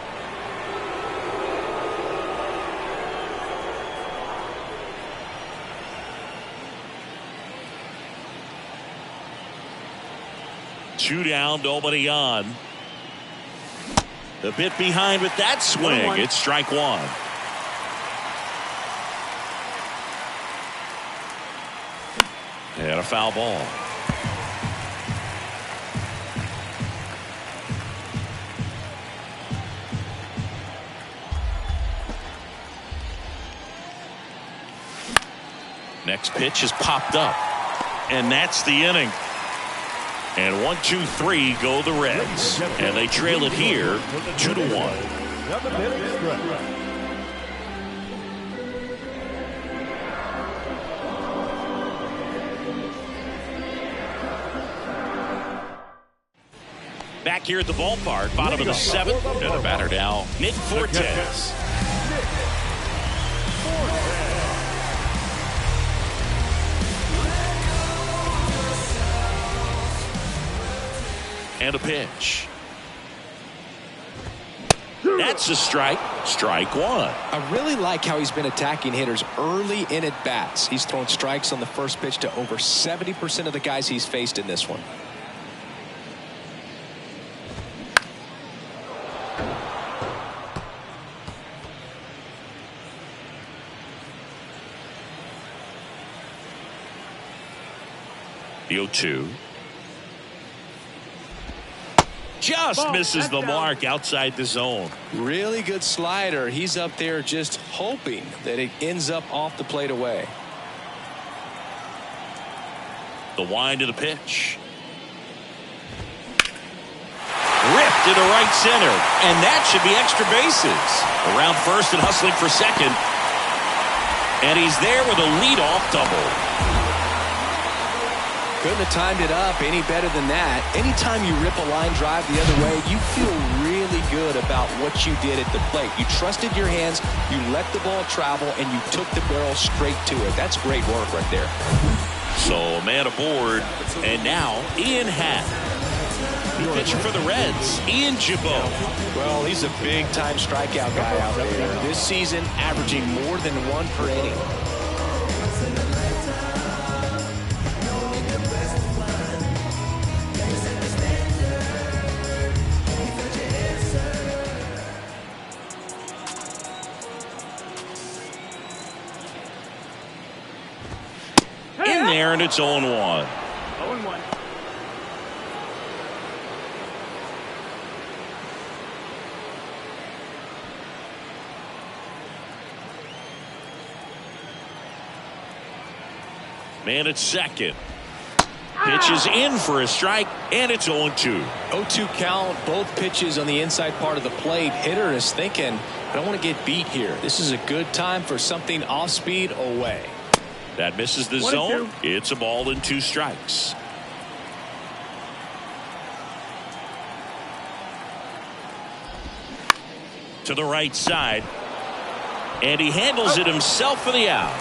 Speaker 1: Two down, nobody on. The bit behind with that swing. It's strike one. And a foul ball. Next pitch is popped up. And that's the inning. And 1-2-3 go the Reds. And they trail it here 2-1. Back here at the ballpark, bottom of the seventh. And the batter now, Nick Fortes. And a pitch. That's a strike. Strike one.
Speaker 2: I really like how he's been attacking hitters early in at bats. He's thrown strikes on the first pitch to over 70% of the guys he's faced in this one.
Speaker 1: The 0-2. Just misses the mark outside the zone.
Speaker 2: Really good slider. He's up there just hoping that it ends up off the plate away.
Speaker 1: The wind of the pitch. Ripped into right center. And that should be extra bases. Around first and hustling for second. And he's there with a leadoff double.
Speaker 2: Couldn't have timed it up any better than that. Anytime you rip a line drive the other way, you feel really good about what you did at the plate. You trusted your hands, you let the ball travel, and you took the barrel straight to it. That's great work right there.
Speaker 1: So a man aboard, and now Ian Happ. New pitcher for the Reds, Ian Gibaut.
Speaker 2: Well, he's a big-time strikeout guy out there. This season, averaging more than one per inning.
Speaker 1: There, and it's 0-1.
Speaker 4: 0-1.
Speaker 1: Man at second. Pitch is in for a strike, and it's 0-2.
Speaker 2: 0-2 count, both pitches on the inside part of the plate. Hitter is thinking, I don't want to get beat here. This is a good time for something off speed away.
Speaker 1: That misses the zone. It's a ball and two strikes. To the right side. And he handles it himself for the out.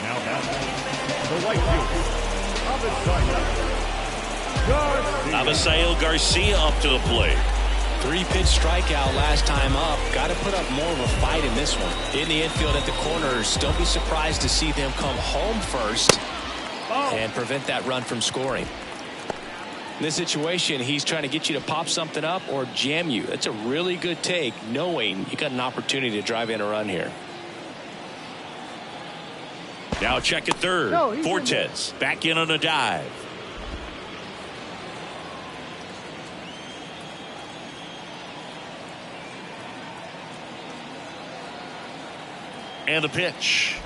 Speaker 3: Now that's the right field.
Speaker 1: Abisail Garcia up to the plate.
Speaker 2: 3-pitch strikeout last time up. Got to put up more of a fight in this one. In the infield at the corners, don't be surprised to see them come home first and prevent that run from scoring. In this situation, he's trying to get you to pop something up or jam you. That's a really good take, knowing you got an opportunity to drive in a run here.
Speaker 1: Now check at third. Fortes back in on a dive. And the pitch.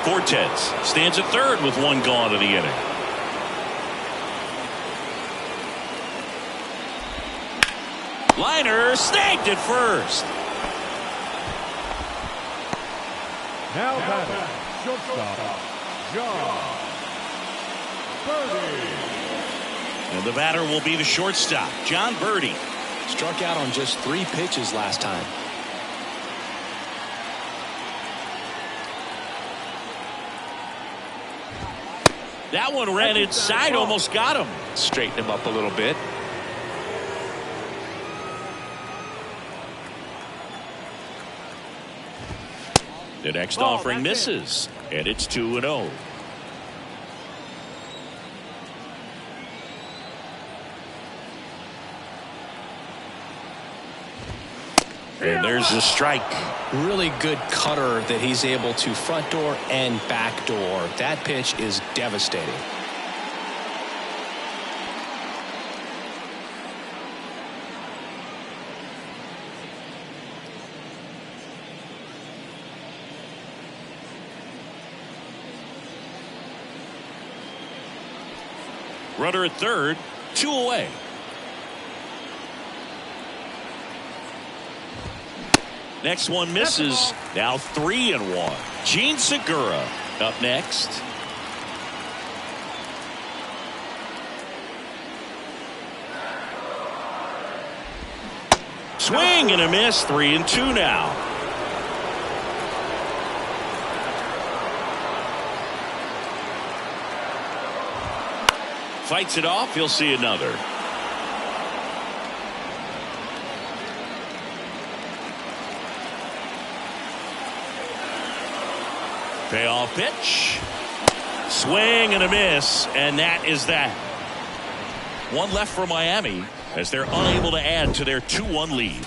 Speaker 1: Cortez stands at third with one gone in the inning. Liner snagged at first.
Speaker 3: Now batting, shortstop, John Birdie.
Speaker 1: And the batter will be the shortstop, John Birdie.
Speaker 2: Struck out on just 3 pitches last time.
Speaker 1: That one ran inside, almost got him.
Speaker 2: Straighten him up a little bit.
Speaker 1: The next offering misses, and it's 2-0. And there's the strike.
Speaker 2: Really good cutter that he's able to front door and back door. That pitch is devastating.
Speaker 1: Runner at third, 2 away. Next one misses. Now 3-1. Gene Segura up next. Swing and a miss. 3-2 now. Fights it off. He'll see another. Payoff pitch. Swing and a miss, and that is that. One left for Miami as they're unable to add to their 2-1 lead.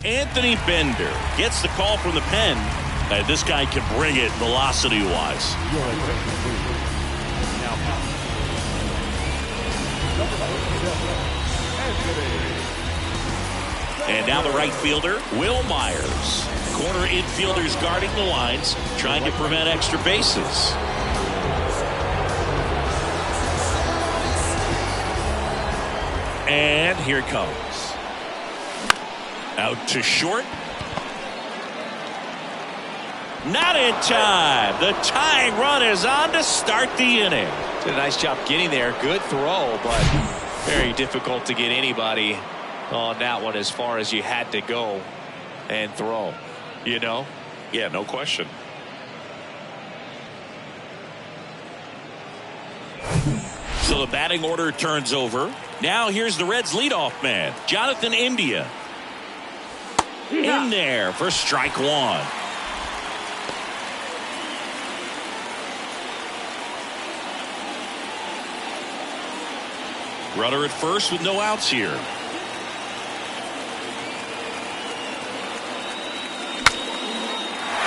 Speaker 1: Anthony Bender gets the call from the pen. This guy can bring it velocity-wise. And now the right fielder, Will Myers. Corner infielders guarding the lines, trying to prevent extra bases. And here it comes. Out to short. Not in time. The tying run is on to start the inning.
Speaker 2: Did a nice job getting there. Good throw, but very difficult to get anybody on that one as far as you had to go and throw. You know?
Speaker 1: Yeah, no question. So the batting order turns over. Now here's the Reds' leadoff man, Jonathan India. In there for strike one. Runner at first with no outs here.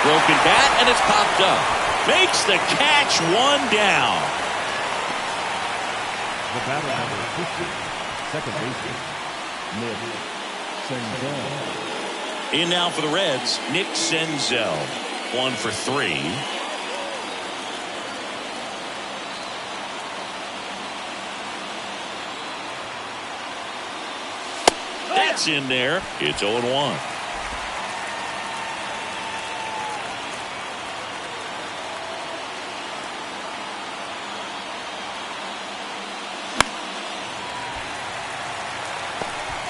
Speaker 1: Broken bat, and it's popped up. Makes the catch, one down.
Speaker 3: The batter number 50, second baseman, Nick Senzel.
Speaker 1: In now for the Reds, Nick Senzel. 1 for 3. That's in there. It's 0-1.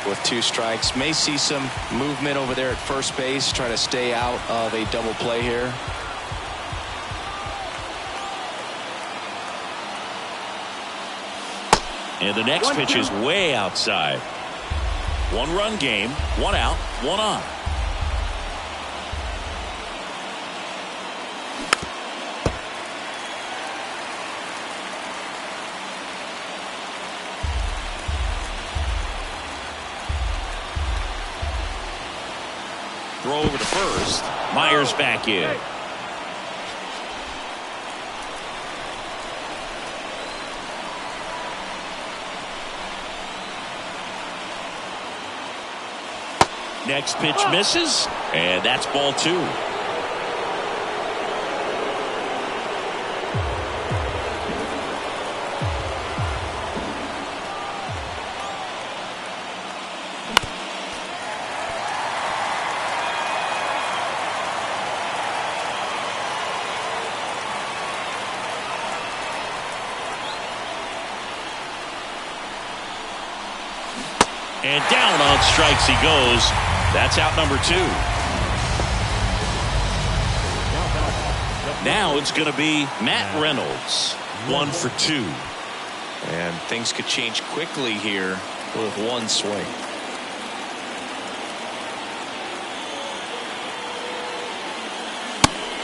Speaker 2: With 2 strikes, may see some movement over there at first base, try to stay out of a double play here.
Speaker 1: And the next pitch is way outside. 1-run game, 1 out, 1 on. Throw over to first. Myers back in. Next pitch misses, and that's ball 2. And down on strikes he goes. That's out number 2. Now it's going to be Matt Reynolds. 1 for 2.
Speaker 2: And things could change quickly here with one swing.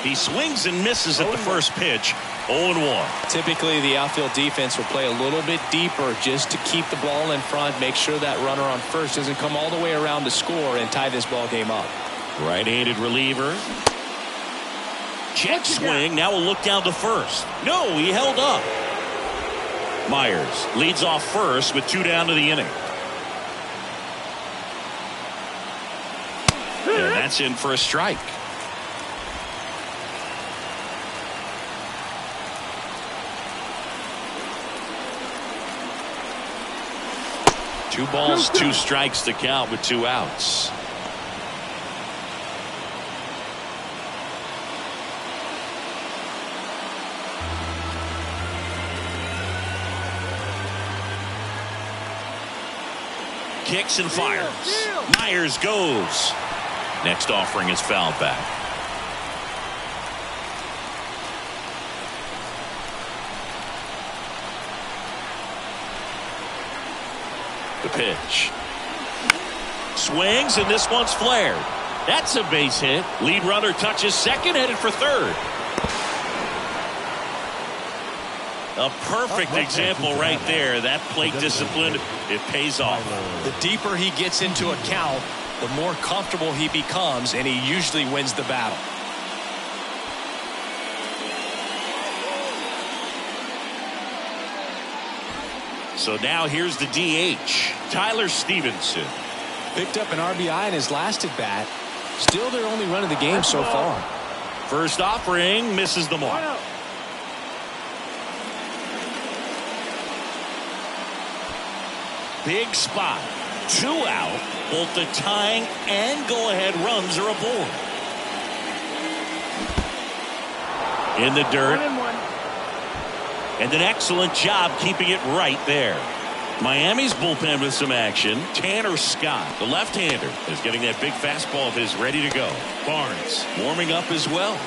Speaker 1: He swings and misses at the first pitch. 0-1.
Speaker 2: Typically, the outfield defense will play a little bit deeper just to keep the ball in front, make sure that runner on first doesn't come all the way around to score and tie this ball game up.
Speaker 1: Right-handed reliever. Check swing. Now we'll look down to first. No, he held up. Myers leads off first with 2 down to the inning. And that's in for a strike. Two balls, 2 strikes to count with 2 outs. Kicks and fires. Myers goes. Next offering is fouled back. The pitch. Swings, and this one's flared. That's a base hit. Lead runner touches second, headed for third. A perfect example right there. That plate discipline, it pays off.
Speaker 2: The deeper he gets into a count, the more comfortable he becomes, and he usually wins the battle.
Speaker 1: So now here's the DH, Tyler Stevenson.
Speaker 2: Picked up an RBI in his last at bat. Still their only run of the game so far.
Speaker 1: First offering misses the mark. Big spot. 2 out. Both the tying and go-ahead runs are aboard. In the dirt. And an excellent job keeping it right there. Miami's bullpen with some action. Tanner Scott, the left-hander, is getting that big fastball of his ready to go. Barnes warming up as well.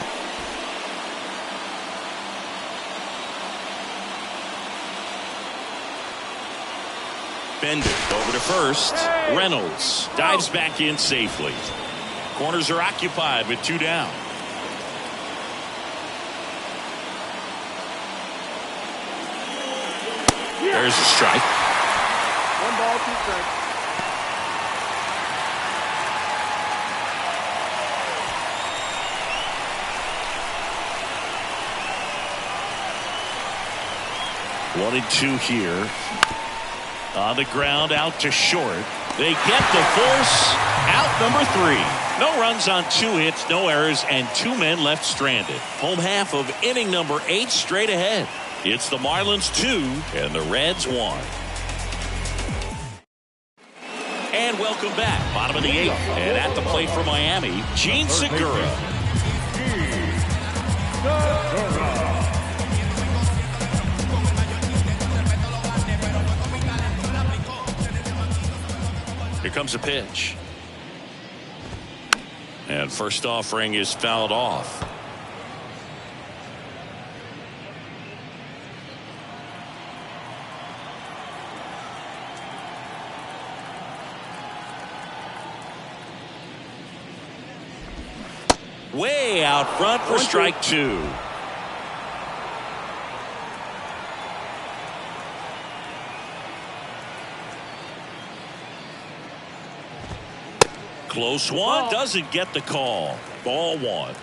Speaker 1: Bender over to first. Reynolds dives back in safely. Corners are occupied with 2 down. There's a strike.
Speaker 4: 1 ball, 2 strikes.
Speaker 1: One and 2 here. On the ground, out to short. They get the force. Out number 3. No runs on 2 hits, no errors, and 2 men left stranded. Home half of inning number 8 straight ahead. It's the Marlins 2 and the Reds 1. And welcome back. Bottom of the 8th. And at the plate for Miami, Gene Segura. Here comes a pitch. And first offering is fouled off. Way out front for strike 2. Close one, doesn't get the call. Ball one.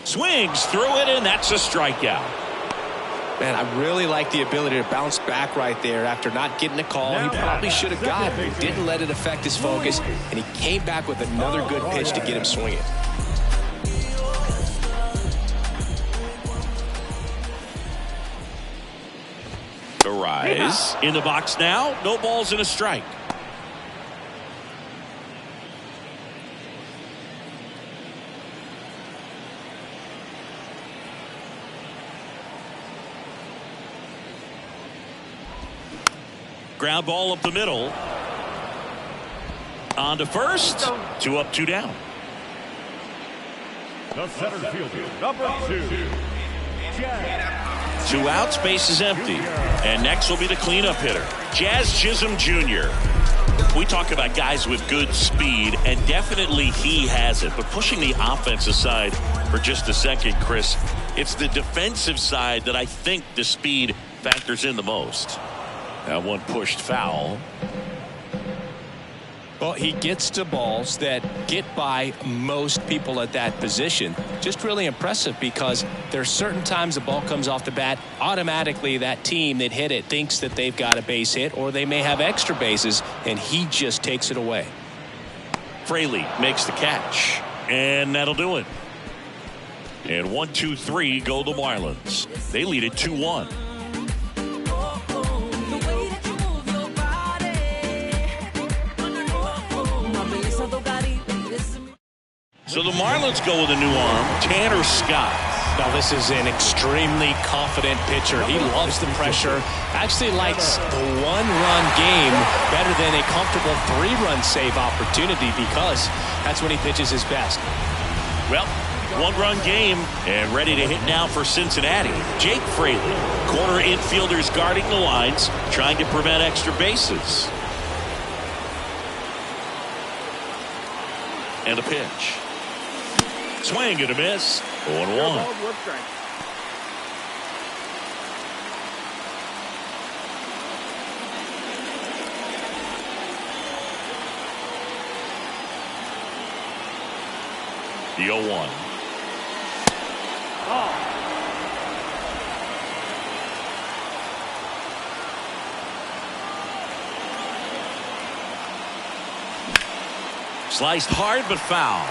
Speaker 1: Swings through it, and that's a strikeout.
Speaker 2: Man, I really like the ability to bounce back right there after not getting a call. He probably should have got it. He didn't let it affect his focus, and he came back with another good pitch to get him swinging.
Speaker 1: The rise in the box now. No balls and a strike. Ground ball up the middle. On to first. 2 up, 2 down.
Speaker 3: The center fielder, number 2.
Speaker 1: 2 outs, base is empty. And next will be the cleanup hitter, Jazz Chisholm Jr. We talk about guys with good speed, and definitely he has it. But pushing the offense aside for just a second, Chris, it's the defensive side that I think the speed factors in the most. That one pushed foul.
Speaker 2: Well, he gets to balls that get by most people at that position. Just really impressive, because there's certain times the ball comes off the bat, automatically that team that hit it thinks that they've got a base hit, or they may have extra bases, and he just takes it away.
Speaker 1: Fraley makes the catch, and that'll do it. And 1, 2, 3 go the Marlins. They lead it 2-1. So the Marlins go with a new arm, Tanner Scott.
Speaker 2: Now this is an extremely confident pitcher. He loves the pressure. Actually likes the one-run game better than a comfortable 3-run save opportunity, because that's when he pitches his best.
Speaker 1: Well, one-run game and ready to hit now for Cincinnati. Jake Fraley, corner infielders guarding the lines, trying to prevent extra bases. And a pitch. Swing and a miss. 0-1. The 0-1. Sliced hard but foul.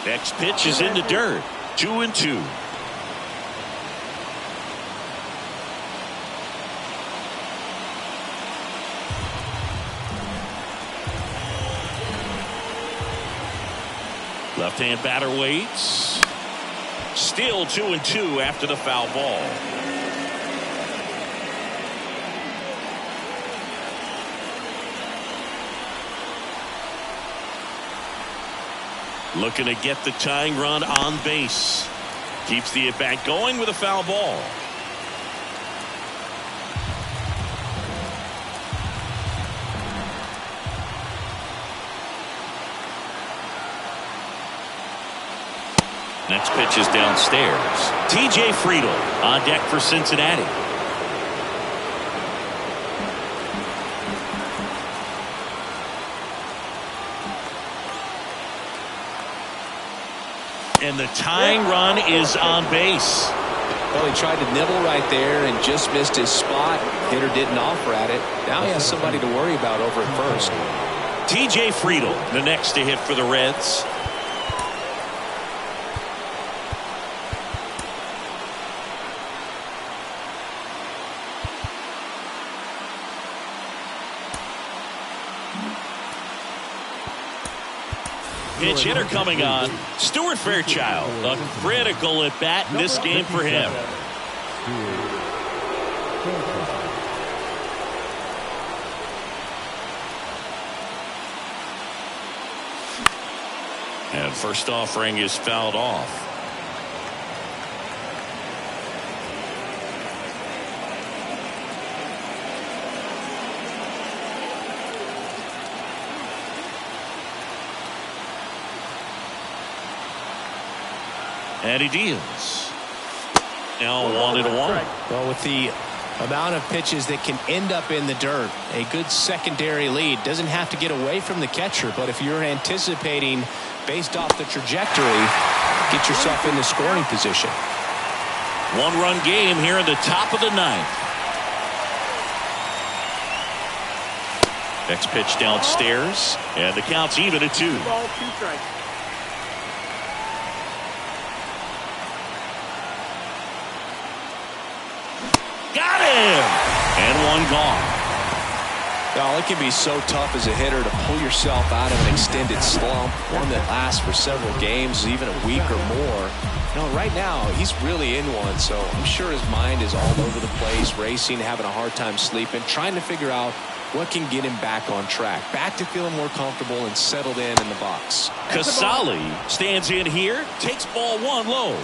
Speaker 1: Next pitch is in the dirt. 2-2. Left-hand batter waits. Still 2-2 after the foul ball. Looking to get the tying run on base. Keeps the at-bat going with a foul ball. Next pitch is downstairs. T.J. Friedel on deck for Cincinnati. And the tying run is on base.
Speaker 2: Well, he tried to nibble right there and just missed his spot. Hitter didn't offer at it. Now he has somebody to worry about over at first.
Speaker 1: T.J. Friedel, the next to hit for the Reds. Pitch hitter coming on. Stuart Fairchild, a critical at bat in this game for him. And first offering is fouled off. And he deals. Now 1-1.
Speaker 2: Well, with the amount of pitches that can end up in the dirt, a good secondary lead. Doesn't have to get away from the catcher, but if you're anticipating based off the trajectory, get yourself in the scoring position.
Speaker 1: 1-run game here in the top of the ninth. Next pitch downstairs, and the count's even at 2.
Speaker 4: Ball, 2 strikes.
Speaker 1: Got him! And 1 gone.
Speaker 2: Well, it can be so tough as a hitter to pull yourself out of an extended slump, one that lasts for several games, even a week or more. Right now, he's really in one, so I'm sure his mind is all over the place, racing, having a hard time sleeping, trying to figure out what can get him back on track, back to feeling more comfortable and settled in the box.
Speaker 1: Casali stands in here, takes ball 1 low.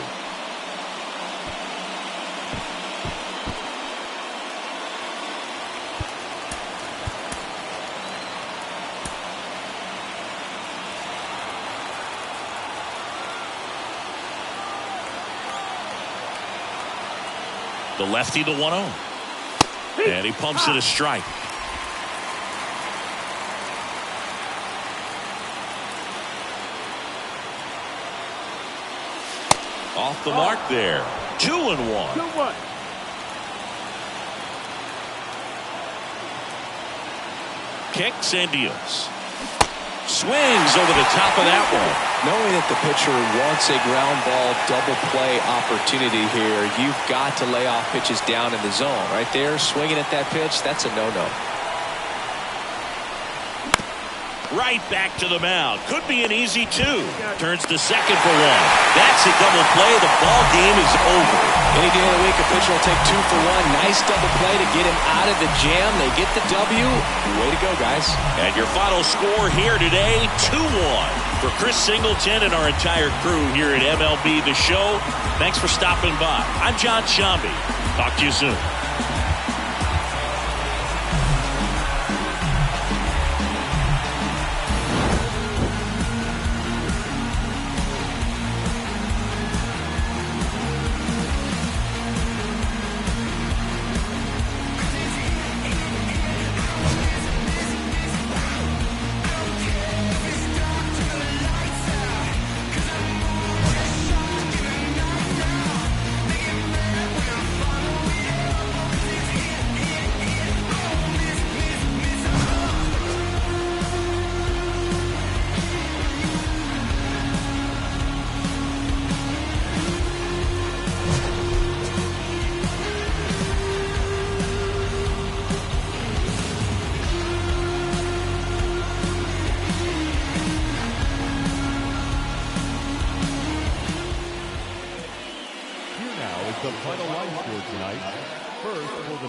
Speaker 1: The lefty, the 1-0. And he pumps it a strike. Off the mark there. 2-1.
Speaker 4: 2-1.
Speaker 1: Kicks and deals. Swings over the top of that one.
Speaker 2: Knowing that the pitcher wants a ground ball double play opportunity here, you've got to lay off pitches down in the zone. Right there, swinging at that pitch, that's a no-no.
Speaker 1: Right back to the mound. Could be an easy 2. Turns to second for 1. That's a double play. The ball game is over.
Speaker 2: Any day of the week, a pitcher will take 2 for 1. Nice double play to get him out of the jam. They get the W. Way to go, guys.
Speaker 1: And your final score here today, 2-1. For Chris Singleton and our entire crew here at MLB The Show, thanks for stopping by. I'm John Shambi. Talk to you soon.
Speaker 3: The final line score tonight. First for the